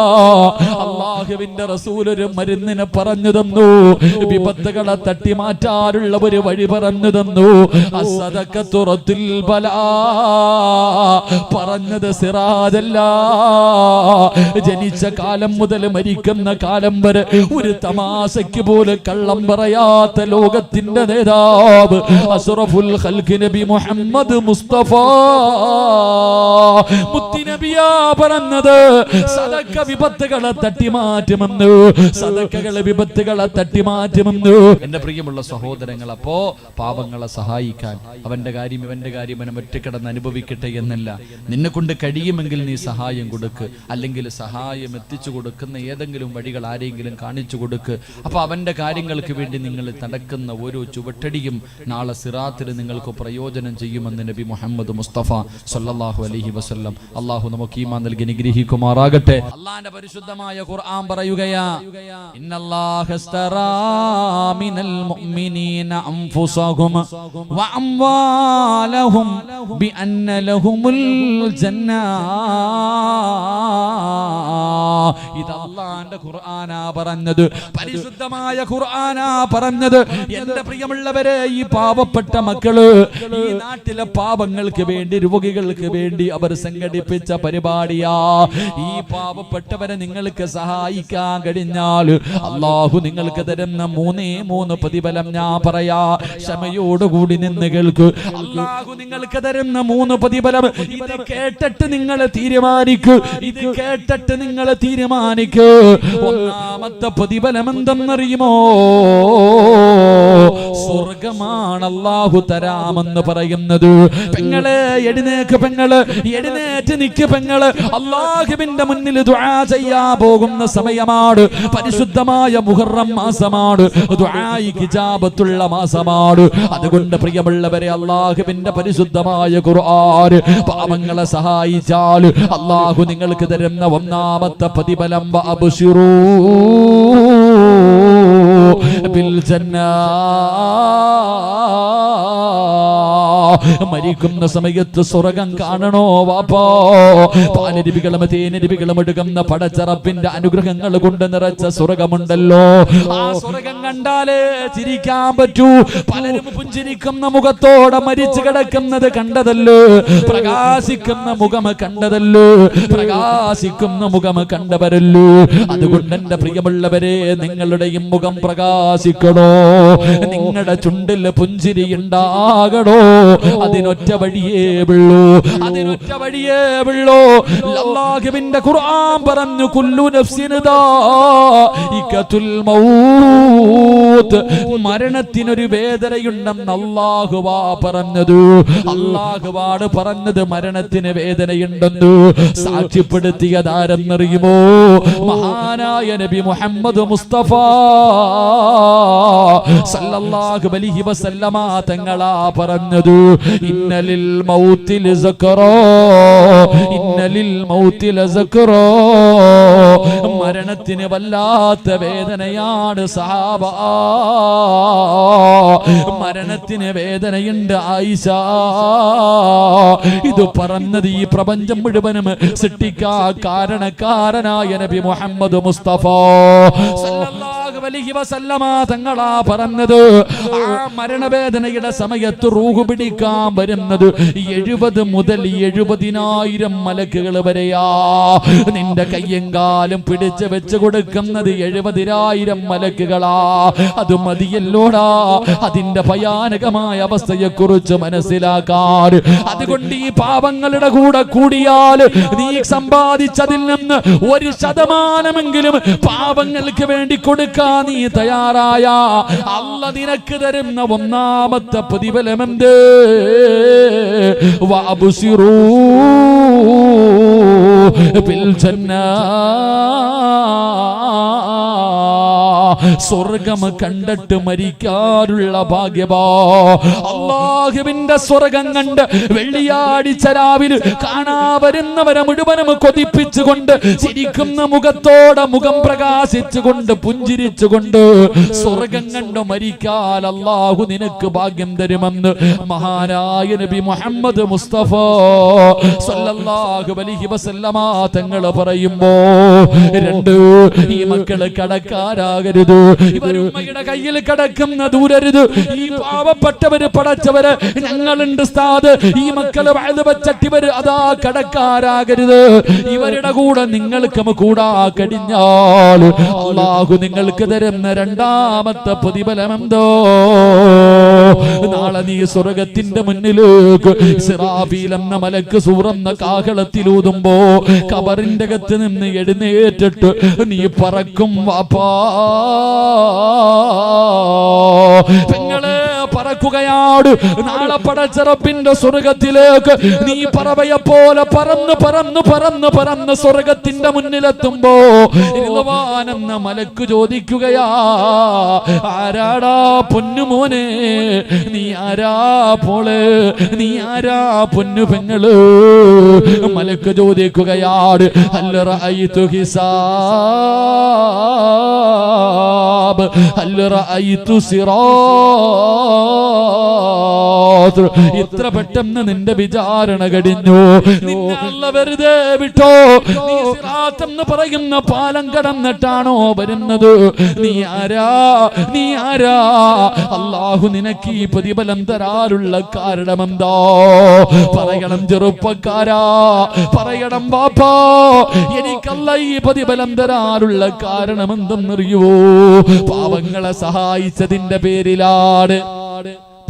അല്ലാഹുവിന്റെ റസൂൽ ഒരു മരുന്നിനെ പറഞ്ഞു തന്നു, വിപത്തുകളെ തട്ടി മാറ്റാനുള്ള ഒരു വഴി പറഞ്ഞു തന്നു. അസ്സദഖത്തു റദ്ദുൽ ബലാ പറഞ്ഞത് സിറാജല്ല. ജനിച്ച കാലം മുതൽ മരിക്കുന്ന കാലം വരെ ഒരു തമാശയ്ക്ക് പോലും കള്ളം പറയാത്ത ലോകത്തിന്റെ നേതാവ് അസ്റഫുൽ ഖൽഖ് നബി മുഹമ്മദ് മുസ്തഫ മുത്തുനബിയാ പറഞ്ഞത്, സദക്ക വിപത്തുകളെ തട്ടിമാറ്റുമെന്ന്, സദക്കകളെ വിപത്തുകളെ തട്ടിമാറ്റുമെന്ന്. എന്റെ പ്രിയമുള്ള സഹോദരങ്ങൾ, അപ്പോ പാപങ്ങളെ സഹായിക്കാൻ അവന്റെ കാര്യം ഇവന്റെ കാര്യം അവൻ ഒറ്റക്കിടന്ന് അനുഭവിക്കട്ടെ എന്നല്ല. നിന്നെ കൊണ്ട് കഴിയുമെങ്കിൽ നീ സഹായം കൊടുക്ക്, അല്ലെങ്കിൽ സഹായം എത്തിച്ചു കൊടുക്കുന്ന ഏതെങ്കിലും വഴികൾ ആരെങ്കിലും കാണിച്ചു കൊടുക്ക്. അപ്പൊ അവന്റെ കാര്യങ്ങൾക്ക് വേണ്ടി നിങ്ങൾ നടക്കുന്ന ഓരോ ചുവട്ടടിയും നാളെ സിറാത്തിൽ നിങ്ങൾക്ക് പ്രയോജനം ചെയ്യുമെന്ന് നബി മുഹമ്മദ് മുസ്തഫ സല്ലല്ലാഹു അലൈഹി വസല്ലം. അല്ലാഹു നമുക്ക് ഈമാൻ നൽകി അനുഗ്രഹിക്കുമാറാകട്ടെ. അല്ലാഹുവിന്റെ പരിശുദ്ധമായ ഖുർആൻ പറയുകയാ, ഇന്നല്ലാഹ ഇസ്തറാ മിനൽ മുഅ്മിനീന അൻഫുസഹും വ അംവാലഹും ബിഅന്ന ലഹുമുൽ ജന്ന. ഇത് അല്ലാഹുവിന്റെ ഖുർആനാ പറഞ്ഞത്, പരിശുദ്ധമായ ഖുർആനാ പറഞ്ഞത്. എന്റെ പ്രിയമുള്ളവരെ, ഈ പാവപ്പെട്ട മക്കള് ഈ നാട്ടിലെ പാവങ്ങൾക്ക് വേണ്ടി, രോഗികൾക്ക് വേണ്ടി അവർ സംഘടിപ്പിച്ച പരിപാടിയാ. ഈ പാവപ്പെട്ടവരെ നിങ്ങൾക്ക് സഹായിക്കാൻ കഴിഞ്ഞാൽ അല്ലാഹു നിങ്ങൾക്ക് തരുന്ന 3 പ്രതിഫലം ഞാൻ പറയാ. ക്ഷമയോടുകൂടി നിന്ന് കേൾക്ക്. അല്ലാഹു നിങ്ങൾക്ക് തരുന്ന 3 പ്രതിഫലം. ഇത് കേട്ടിട്ട് നിങ്ങൾ തീരുമാനിക്കൂ, ഇത് കേട്ടിട്ട് നിങ്ങൾ തീരുമാനിക്കൂ. ഒന്നാമത്തെ പ്രതിഫലം എന്തെന്നറിയുമോ? സ്വർഗമാണ് അല്ലാഹു തരാമെന്ന് പറയുന്നത്. പെങ്ങളെ എഴുന്നേക്ക്, പെങ്ങള് എഴുന്നേറ്റ് നിക്ക്, പെങ്ങള് അല്ലാഹുവിന്റെ മുന്നിൽ ദുആ ചെയ്യാൻ പോകുന്ന സമയമാണ്. പരിശുദ്ധമായ മുഹറം മാസമാണ്, ദുആയിക്ക് ഇജാബത്തുള്ള മാസമാണ്. അതുകൊണ്ട് പ്രിയമുള്ളവരെ, അല്ലാഹുവിന്റെ പരിശുദ്ധമായ ഖുർആൻ പാവങ്ങളെ സഹായിച്ചാൽ അല്ലാഹു നിങ്ങൾക്ക് തരുന്ന ഒന്നാമത്തെ പ്രതിഫലം അബ്ശിറൂ ബിൽ ജന്നാ. മരിക്കുന്ന സമയത്ത് സ്വർഗം കാണണോ വാപ്പാ? പാലരുവികളും തേനരുവികളും എടുക്കുന്ന പടച്ചറപ്പിന്റെ അനുഗ്രഹങ്ങൾ കൊണ്ട് നിറച്ച സ്വർഗമുണ്ടല്ലോ. ആ സ്വർഗം കണ്ടാലേ ചിരിക്കാൻ പറ്റൂ. പലരും പുഞ്ചിരിക്കുന്ന മുഖത്തോടെ മരിച്ചു കിടക്കുന്നത് കണ്ടതല്ലോ, പ്രകാശിക്കുന്ന മുഖം കണ്ടതല്ലോ, പ്രകാശിക്കുന്ന മുഖം കണ്ടവരല്ലോ. അതുകൊണ്ട് എന്റെ പ്രിയമുള്ളവരെ, നിങ്ങളുടെയും മുഖം പ്രകാശിക്കണോ, നിങ്ങളുടെ ചുണ്ടിൽ പുഞ്ചിരി ഉണ്ടാകണോ, അതിനൊറ്റ വഴിയേ ഉള്ളൂ, അതിനൊറ്റ വഴിയേ ഉള്ളൂ. അല്ലാഹുവിന്റെ ഖുർആൻ പറഞ്ഞു കുല്ലു നഫ്സിൻ ദാഇഖത്തുൽ മൗത്ത്, മരണത്തിനൊരു വേദനയുണ്ടെന്ന് അല്ലാഹുവാ പറഞ്ഞത്. അല്ലാഹുവാണ് പറഞ്ഞത് മരണത്തിന് വേദനയുണ്ടെന്ന്. സാക്ഷ്യപ്പെടുത്തിയതാരെന്നറിയുമോ? മഹാനായ നബി മുഹമ്മദ് മുസ്തഫ സല്ലല്ലാഹു അലൈഹി വസല്ലമ തങ്ങളാ പറഞ്ഞത്. ഇന്നലിൽ മൗതി ലസക്റാ, ഇന്നലിൽ മൗതി ലസക്റാ, മരണത്തിന് വല്ലാത്ത വേദനയാണ് സഹാബ, മരണത്തിന് വേദനയുണ്ട് ആയിഷ. ഇത് പറഞ്ഞത് ഈ പ്രപഞ്ചം മുഴുവനും സൃഷ്ടിക്കാ കാരണക്കാരനായ നബി മുഹമ്മദ് മുസ്തഫ സല്ലല്ലാഹു അലൈഹി വസല്ലമ തങ്ങളാ പറഞ്ഞത്. ആ മരണവേദനയുടെ സമയത്ത് റൂഹ് പിടിക്കാൻ വരുന്നത് 70 മുതൽ 70,000 മലക്കുകൾ വരെയാ. നിന്റെ കയ്യും കാലും പിടിച്ച് വെച്ച് കൊടുക്കുന്നത് 70,000 മലക്കുകളാ. അത് മതിയല്ലോടാ അതിന്റെ ഭയാനകമായ അവസ്ഥയെ കുറിച്ച് മനസ്സിലാക്കാൻ. അതുകൊണ്ട് ഈ പാപങ്ങളുടെ കൂടെ കൂടിയാൽ നീ സമ്പാദിച്ചതിൽ നിന്ന് 1% പാപങ്ങൾക്ക് വേണ്ടി കൊടുക്കാൻ നീ തയ്യാറായ അല്ലാഹു നിനക്ക് തരുന്ന ഒന്നാമത്തെ പ്രതിഫലമെന്ത്? വഅബ്സിറൂ ബിൽ ജന്ന, സ്വർഗം കണ്ടിട്ട് മരിക്കാനുള്ള ഭാഗ്യവാ. അല്ലാഹുവിന്റെ സ്വർഗം കണ്ട് വെള്ളിയാഴ്ച രാവിലെ കാണാ വരുന്നവരെ മുഴുവനും കൊതിപ്പിച്ചുകൊണ്ട് ചിരിക്കുന്ന മുഖത്തോടെ മുഖം പ്രകാശിച്ചുകൊണ്ട് പുഞ്ചിരിച്ചുകൊണ്ട് സ്വർഗം കണ്ട് മരിക്കാൻ അല്ലാഹു നിനക്ക് ഭാഗ്യം തരുമെന്ന് മഹാനായ നബി മുഹമ്മദ് മുസ്തഫ സല്ലല്ലാഹു അലൈഹി വസല്ലമ തങ്ങൾ പറയുമ്പോ, രണ്ട്, ഈ മക്കള് കടക്കാരാകരുത്, ഇവരുമ്മയുടെ കയ്യിൽ കിടക്കുന്ന ദൂരരുത്. ഈ പാവപ്പെട്ടവര് പടച്ചവര് ഞങ്ങളുണ്ട് സ്ഥാത്, ഈ മക്കള് വഴുതുവച്ചട്ടിവര് അതാ കടക്കാരാകരുത്. ഇവരുടെ കൂടെ നിങ്ങൾക്ക് കൂടാ കഴിഞ്ഞാൽ അല്ലാഹു നിങ്ങൾക്ക് തരുന്ന രണ്ടാമത്തെ പ്രതിഫലമെന്തോ? നാളെ നീ സ്വർഗത്തിന്റെ മുന്നിലേക്ക് ഇസ്രാഫീൽ എന്ന മലക്ക് സൂറന്ന കാഹളത്തിലൂതുമ്പോ ഖബറിന്റെ അകത്ത് നിന്ന് എഴുന്നേറ്റിട്ട് നീ പറക്കും വാപ്പാ. പെങ്ങളെ പറക്കുകയാണ്. നാളെ പടച്ച റബ്ബിന്റെ സ്വർഗത്തിലേക്ക് നീ പറവയെ പോലെ പറന്ന് പറന്ന് പറന്ന് പറന്ന് സ്വർഗത്തിന്റെ മുന്നിലെത്തുമ്പോ എന്ന മലക്ക് ചോദിക്കുകയാ, ആരാടാ പൊന്നുമോനെ, നീ ആരാ പോള്, നീ ആരാ പൊന്നു പെങ്ങള്? മലക്ക് ചോദിക്കുകയാണ്, ഹൽ റഅയ്തു ഹിസാബ്, ഹൽ റഅയ്തു സിറാത്ത്. ഇത്ര പെട്ടെന്ന് നിന്റെ വിചാരണ കഴിഞ്ഞു, നിന്നെ അല്ലാഹു വെറുതെ വിട്ടോ? നീ സിറാത്ത് എന്ന് പറയുന്ന പാലം കടന്നിട്ടാണോ വരുന്നത്? നീ ആരാ, നീ ആരാ? അല്ലാഹു നിനക്ക് ഈ പ്രതിഫലം തരാനുള്ള കാരണമെന്താ? പറയണം ചെറുപ്പക്കാരാ, പറയണം ബാപ്പാ, എനിക്കല്ല ഈ പ്രതിഫലം തരാനുള്ള കാരണം എന്തെന്നറിയുവോ? പാവങ്ങളെ സഹായിച്ചതിന്റെ പേരിലാണ്,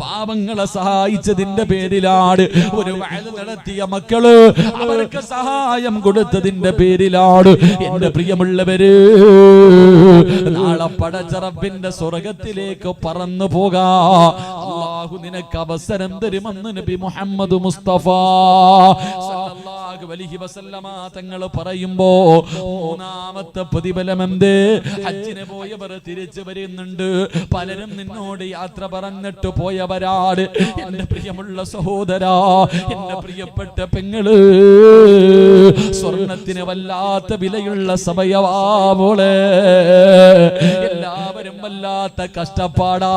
പാവങ്ങളെ സഹായിച്ചതിന്റെ പേരിലാണ്, ഒരു വഅദ് നടത്തിയ മക്കള് അവർക്ക് സഹായം കൊടുത്തതിന്റെ പേരിലാണ്. എന്റെ പ്രിയമുള്ളവര്, നാളെ പടച്ച റബ്ബിന്റെ സ്വർഗത്തിലേക്ക് പറന്നു പോകാ അല്ലാഹു നിനക്ക് അവസരം തരുമെന്ന് നബി മുഹമ്മദ് മുസ്തഫ സല്ലല്ലാഹു അലൈഹി വസല്ലമ തങ്ങൾ പറയുമ്പോ മൂന്നാമത്തെ പ്രതിഫലം എന്ത്? ഹജ്ജിന് പോയവർ തിരിച്ചു വരുന്നുണ്ട്. പലരും നിന്നോട് യാത്ര പറഞ്ഞിട്ട് പോയവരാണ്. എന്റെ പ്രിയമുള്ള സഹോദരാ, എന്റെ പ്രിയപ്പെട്ട പെങ്ങള്, സ്വർണത്തിന് വല്ലാത്ത വിലയുള്ള സമയവാമോളെ, എല്ലാവരും വല്ലാത്ത കഷ്ടപ്പാടാ.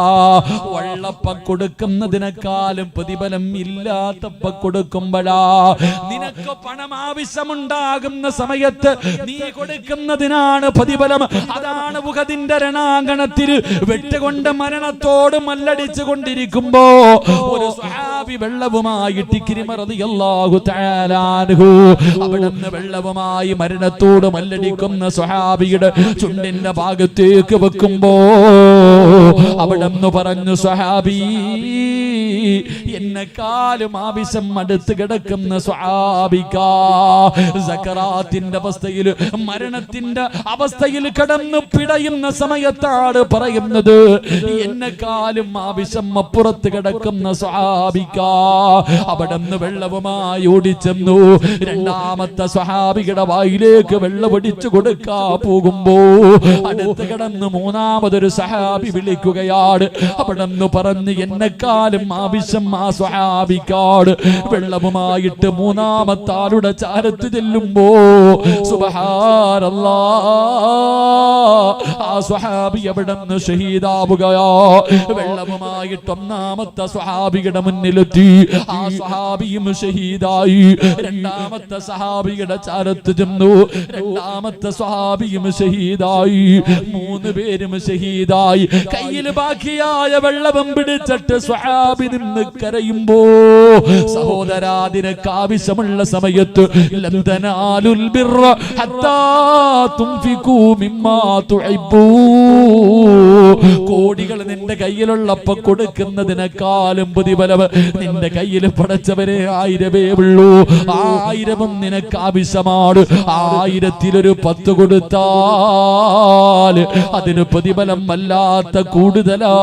വള്ളപ്പം കൊടുക്കുന്നതിനേക്കാളും പ്രതിഫലം ഇല്ലാത്തപ്പ കൊടുക്കുമ്പോഴാ. നിനക്ക് പണം ആവശ്യമുണ്ടാകുന്ന സമയത്ത് നീ കൊടുക്കുന്നതിനാണ് പ്രതിഫലം. അതാണ് ഉഹദിന്റെ രണാങ്കണത്തിൽ വെട്ടുകൊണ്ട് മരണത്തോട് മല്ലടിച്ചു കൊണ്ടിരിക്കുമ്പോ ഒരു സ്വഹാബി വെള്ളവുമായിട്ട് ഇക്രിമ റളിയല്ലാഹു തആല അൻഹു അവിടുന്ന് വെള്ളവുമായി മരണത്തോട് മല്ലടിക്കുന്ന സ്വഹാബിയുടെ ചുണ്ടിന്റെ ഭാഗത്തേക്ക് വെക്കുമ്പോ അവിടുന്ന് പറഞ്ഞു, സ്വഹാബി, എന്നെക്കാളും ആവശ്യം അടുത്ത് കിടക്കുന്ന സ്വഹാബിക സക്കറാത്തിന്റെ അവസ്ഥയിൽ, മരണത്തിന്റെ അവസ്ഥയിൽ കടന്നു പിടയുന്ന സമയത്താണ് പറയുന്നത്, എന്നെക്കാളും ആവശ്യം അപ്പുറത്ത് കിടക്കുന്ന സ്വഹാബിക. അവിടുന്ന് വെള്ളവുമായി ഓടിച്ചെന്നു. രണ്ടാമത്തെ സ്വഹാബിയുടെ വായിലേക്ക് വെള്ളം ഒടിച്ചു കൊടുക്കാ പോകുമ്പോ അടുത്ത് കിടന്ന് മൂന്നാമതൊരു സ്വഹാബി വിളിക്കുകയാണ്. അവിടുന്ന് പറഞ്ഞു, എന്നെക്കാളും ആവശ്യം ആ സ്വഹാബിക്കാട്. വെള്ളവുമായിട്ട് മൂന്നാമത്തെ ആളുടെ ചാരത്ത് ചെല്ലുമ്പോ സുബ്ഹാനല്ലാഹ്, ആ സ്വഹാബി അവിടുന്ന് ഷഹീദാവുകയോ. വെള്ളവുമായിട്ട് ഒന്നാമത്തെ സ്വഹാബിയുടെ മുന്നിലെത്തി. ആ സ്വഹാബിയും ഷഹീദായി. രണ്ടാമത്തെ സ്വഹാബിയുടെ ചാരത്ത് ചെന്നു. രണ്ടാമത്തെ സ്വഹാബിയും ഷഹീദായി. മൂന്ന് പേരും ഷഹീദായി. കയ്യിൽ ബാക്കിയായ വെള്ളവും പിടിച്ചിട്ട് സ്വഹാബി നിന്ന് കരയുമ്പോ, സഹോദരാ, നിനക്ക് ആവശ്യമുള്ള സമയത്ത് ലൻ തനാലുൽ ബിർറ ഹത്താ തുൻഫികൂ മിമ്മാ തുഹിബ്ബൂ, കോടികൾ നിന്റെ കയ്യിലുള്ളപ്പോ കൊടുക്കുന്നതിനേക്കാളും പ്രതിഫലം നിന്റെ കയ്യിൽ പടച്ചവരെ 1000 ഉള്ളൂ. 1000 നിനക്ക് ആവശ്യമാണ്. 1000-ൽ 10 കൊടുത്താൽ അതിന് പ്രതിഫലം വല്ലാത്ത കൂടുതലാ.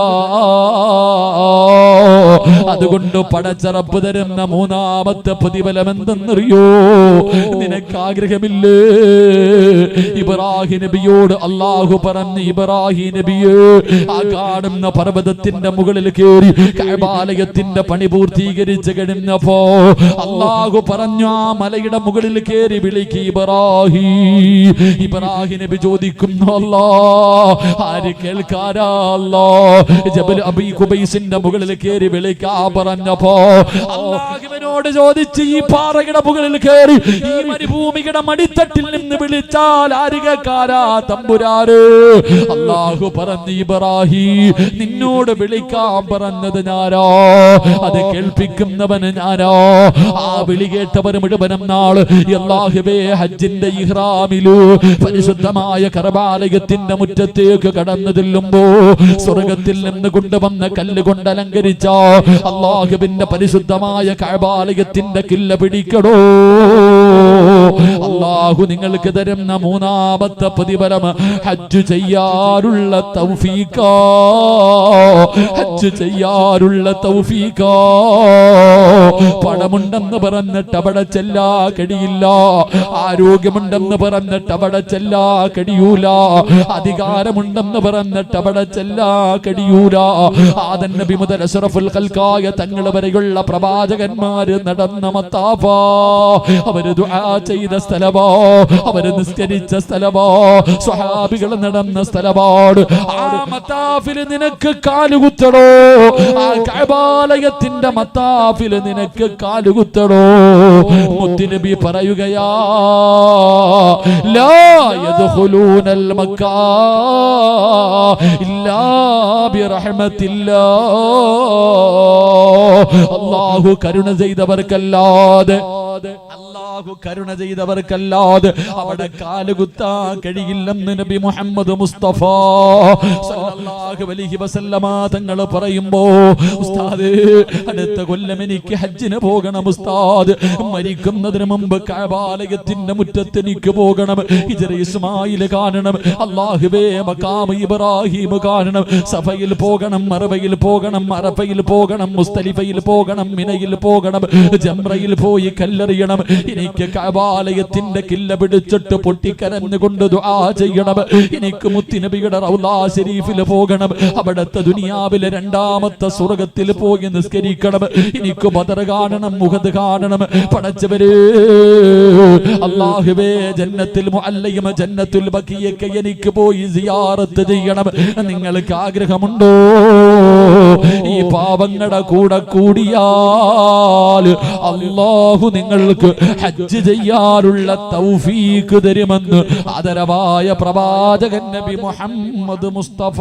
അതുകൊണ്ട് പടച്ചറപ്പ് തരുന്ന മൂന്നാമത്തെ പ്രതിഫലം എന്തെന്നറിയോ? നിനക്ക് ആഗ്രഹമില്ലേ? ഇബ്രാഹിം നബിയോട് അല്ലാഹു പറഞ്ഞു, ഇബ്രാഹിം നബിയെ, ആ കാണുന്ന പർവ്വതത്തിന്റെ മുകളിൽ കയറി കഅബാലയത്തിന്റെ പണി പൂർത്തീകരിച്ച് കഴിഞ്ഞപ്പോ അല്ലാഹു പറഞ്ഞു, ആ മലയുടെ മുകളിൽ കയറി വിളിക്ക് ഇബ്രാഹിം. ഇബ്രാഹിം നബി ചോദിക്കുന്നു, അല്ലാഹ്, ആര് കേൾക്കാരാ? അല്ലാഹ് ജബൽ അബീ ഖുബൈസിന്റെ മുകളിൽ കയറി വിളിക്കാ പറഞ്ഞപ്പോ അല്ലാഹുവിനോട് ചോദിച്ച്, ഈ പാറയുടെ മുകളിൽ കയറി ഈ മരുഭൂമിയുടെ മടിത്തട്ടിൽ നിന്ന് വിളിച്ചാൽ ആര് കേൾക്കാരാ തമ്പുരാന്? അല്ലാഹു പറഞ്ഞു, ഇബ്രാഹിം, നിന്നോട് വിളിക്കാൻ പറഞ്ഞത് ഞാനോ, അത് കേൾപ്പിക്കുന്നവന് ഞാനോ. ആ വിളി കേട്ടവർ മുഴുവനും നാള് അല്ലാഹുവേ ഹജ്ജിന്റെ ഇഹ്റാമിലു പരിശുദ്ധമായ കഅബാലയത്തിന്റെ മുറ്റത്തേക്ക് കടന്നു ചെല്ലുമ്പോ സ്വർഗത്തിൽ നിന്ന് കൊണ്ടുവന്ന കല്ലുകൊണ്ട് അലങ്കരിച്ച അല്ലാഹുവിന്റെ പരിശുദ്ധമായ കഅബാലയത്തിന്റെ കില്ല പിടിക്കടോ. അല്ലാഹു നിങ്ങൾക്ക് തരുന്ന മൂന്നാമത്തെ പ്രതിഫലം ഹജ്ജ് ചെയ്യാനുള്ള തൗഫീഖാ. ഹജ്ജ് ചെയ്യാനുള്ള തൗഫീഖാ. പണമുണ്ടെന്ന് പറഞ്ഞിട്ട് അവിടെ ചെല്ലാ കഴിയില്ല. ആരോഗ്യമുണ്ടെന്ന് പറഞ്ഞിട്ട് അവിടെ ചെല്ലാ കഴിയൂല. അധികാരമുണ്ടെന്ന് പറഞ്ഞിട്ട് അവിടെ ചെല്ലാ കഴിയൂല. ആദം നബി മുതൽ അഷ്റഫുൽ ഖൽഖായ തങ്ങൾ വരെയുള്ള പ്രവാചകന്മാര് നടന്ന മത്താഫാ, അവര് ദുആ ചെയ്ത സ്ഥലമോ, അവര് നിസ്കരിച്ച സ്ഥലമോ, സ്വഹാബികൾ നടന്ന സ്ഥലമാണ്. ആ മത്താഫിൽ നിനക്ക് കാലുകുത്തടോ. ആ കഅബാലയത്തിന്റെ മത്താഫിൽ നിനക്ക് കാലുകുത്തടോ. മുത്തുനബി പറയുകയാ, ലാ യദ്ഖുലൂനൽ മക്കാ ഇല്ലാ ബിറഹ്മത്തില്ലാഹ്. അല്ലാഹു കരുണ ചെയ്തവർക്കല്ലാതെ, അല്ലാഹു കരുണ ചെയ്തവർക്കല്ലാതെ അവിടെ കാലുകുത്താൻ കഴിയില്ലെന്ന് നബി മുഹമ്മദ് മുസ്തഫ സല്ലല്ലാഹു അലൈഹി വസല്ലമ തങ്ങൾ പറയുമ്പോ, ഉസ്താദ്, അടുത്ത കൊല്ലം എനിക്ക് ഹജ്ജിന് പോകണം ഉസ്താദ്. മരിക്കുന്നതിന് മുമ്പ് കഅബാലയത്തിന്റെ മുറ്റത്ത് എനിക്ക് പോകണം. ഹിജ്റ ഇസ്മായിൽ കാണണം. അല്ലാഹുവേ, മഖാം ഇബ്രാഹിം കാണണം. സഫയിൽ പോകണം, മർവയിൽ പോകണം, അറഫയിൽ പോകണം, മുസ്തലിഫയിൽ പോകണം, മിനയിൽ പോകണം, ജംറയിൽ പോയി കല്ലെറിയണം. എനിക്ക് കഅബാലയത്തിന്റെ കില്ല പിടിച്ചിട്ട് പൊട്ടിക്കരഞ്ഞുകൊണ്ട് ദുആ ചെയ്യണം. എനിക്ക് മുത്തുനബിയുടെ റൗളാ ശരീഫിൽ പോകണം. അവിടുത്തെ ദുനിയാവിലെ രണ്ടാമത്തെ സ്വർഗ്ഗത്തിൽ പോയി നിസ്കരിക്കണം. എനിക്ക് ബദർ കാണണം, മുഹദ് കാണണം. പടച്ചവരേ, അല്ലാഹുവേ, ജന്നത്തുൽ മുഅല്ലയും ജന്നത്തുൽ ബഖിയൊക്കെ എനിക്ക് പോയി സിയാറത്ത് ചെയ്യണം. നിങ്ങൾക്ക് ആഗ്രഹമുണ്ടോ? ഈ പാവങ്ങളുടെ കൂടെ കൂടിയാൽ അല്ലാഹു നിങ്ങൾക്ക് ഹജ്ജ് ചെയ്യാനുള്ള തൗഫീഖ് തരുമെന്ന് ആദരവായ പ്രവാചകൻ നബി മുഹമ്മദ് മുസ്തഫ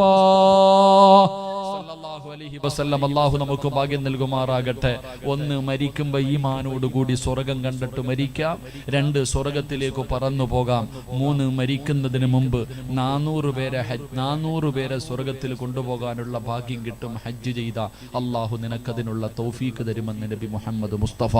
സല്ലല്ലാഹു അലൈഹി വസല്ലം അല്ലാഹു നമുക്ക് ഭാഗ്യം നൽകുമാറാകട്ടെ. ഒന്ന്, മരിക്കുമ്പോൾ ഈമാനോട് കൂടി സ്വർഗം കണ്ടിട്ട് മരിക്കാം. 2, സ്വർഗത്തിലേക്ക് പറന്നു പോകാം. 3, മരിക്കുന്നതിന് മുമ്പ് 400 പേരെ സ്വർഗത്തിൽ കൊണ്ടുപോകാനുള്ള ഭാഗ്യം കിട്ടും. ഹജ്ജ് ചെയ്ത അല്ലാഹു നിനക്കതിനുള്ള തൗഫീക്ക് തരുമെന്ന് നബി മുഹമ്മദ് മുസ്തഫ.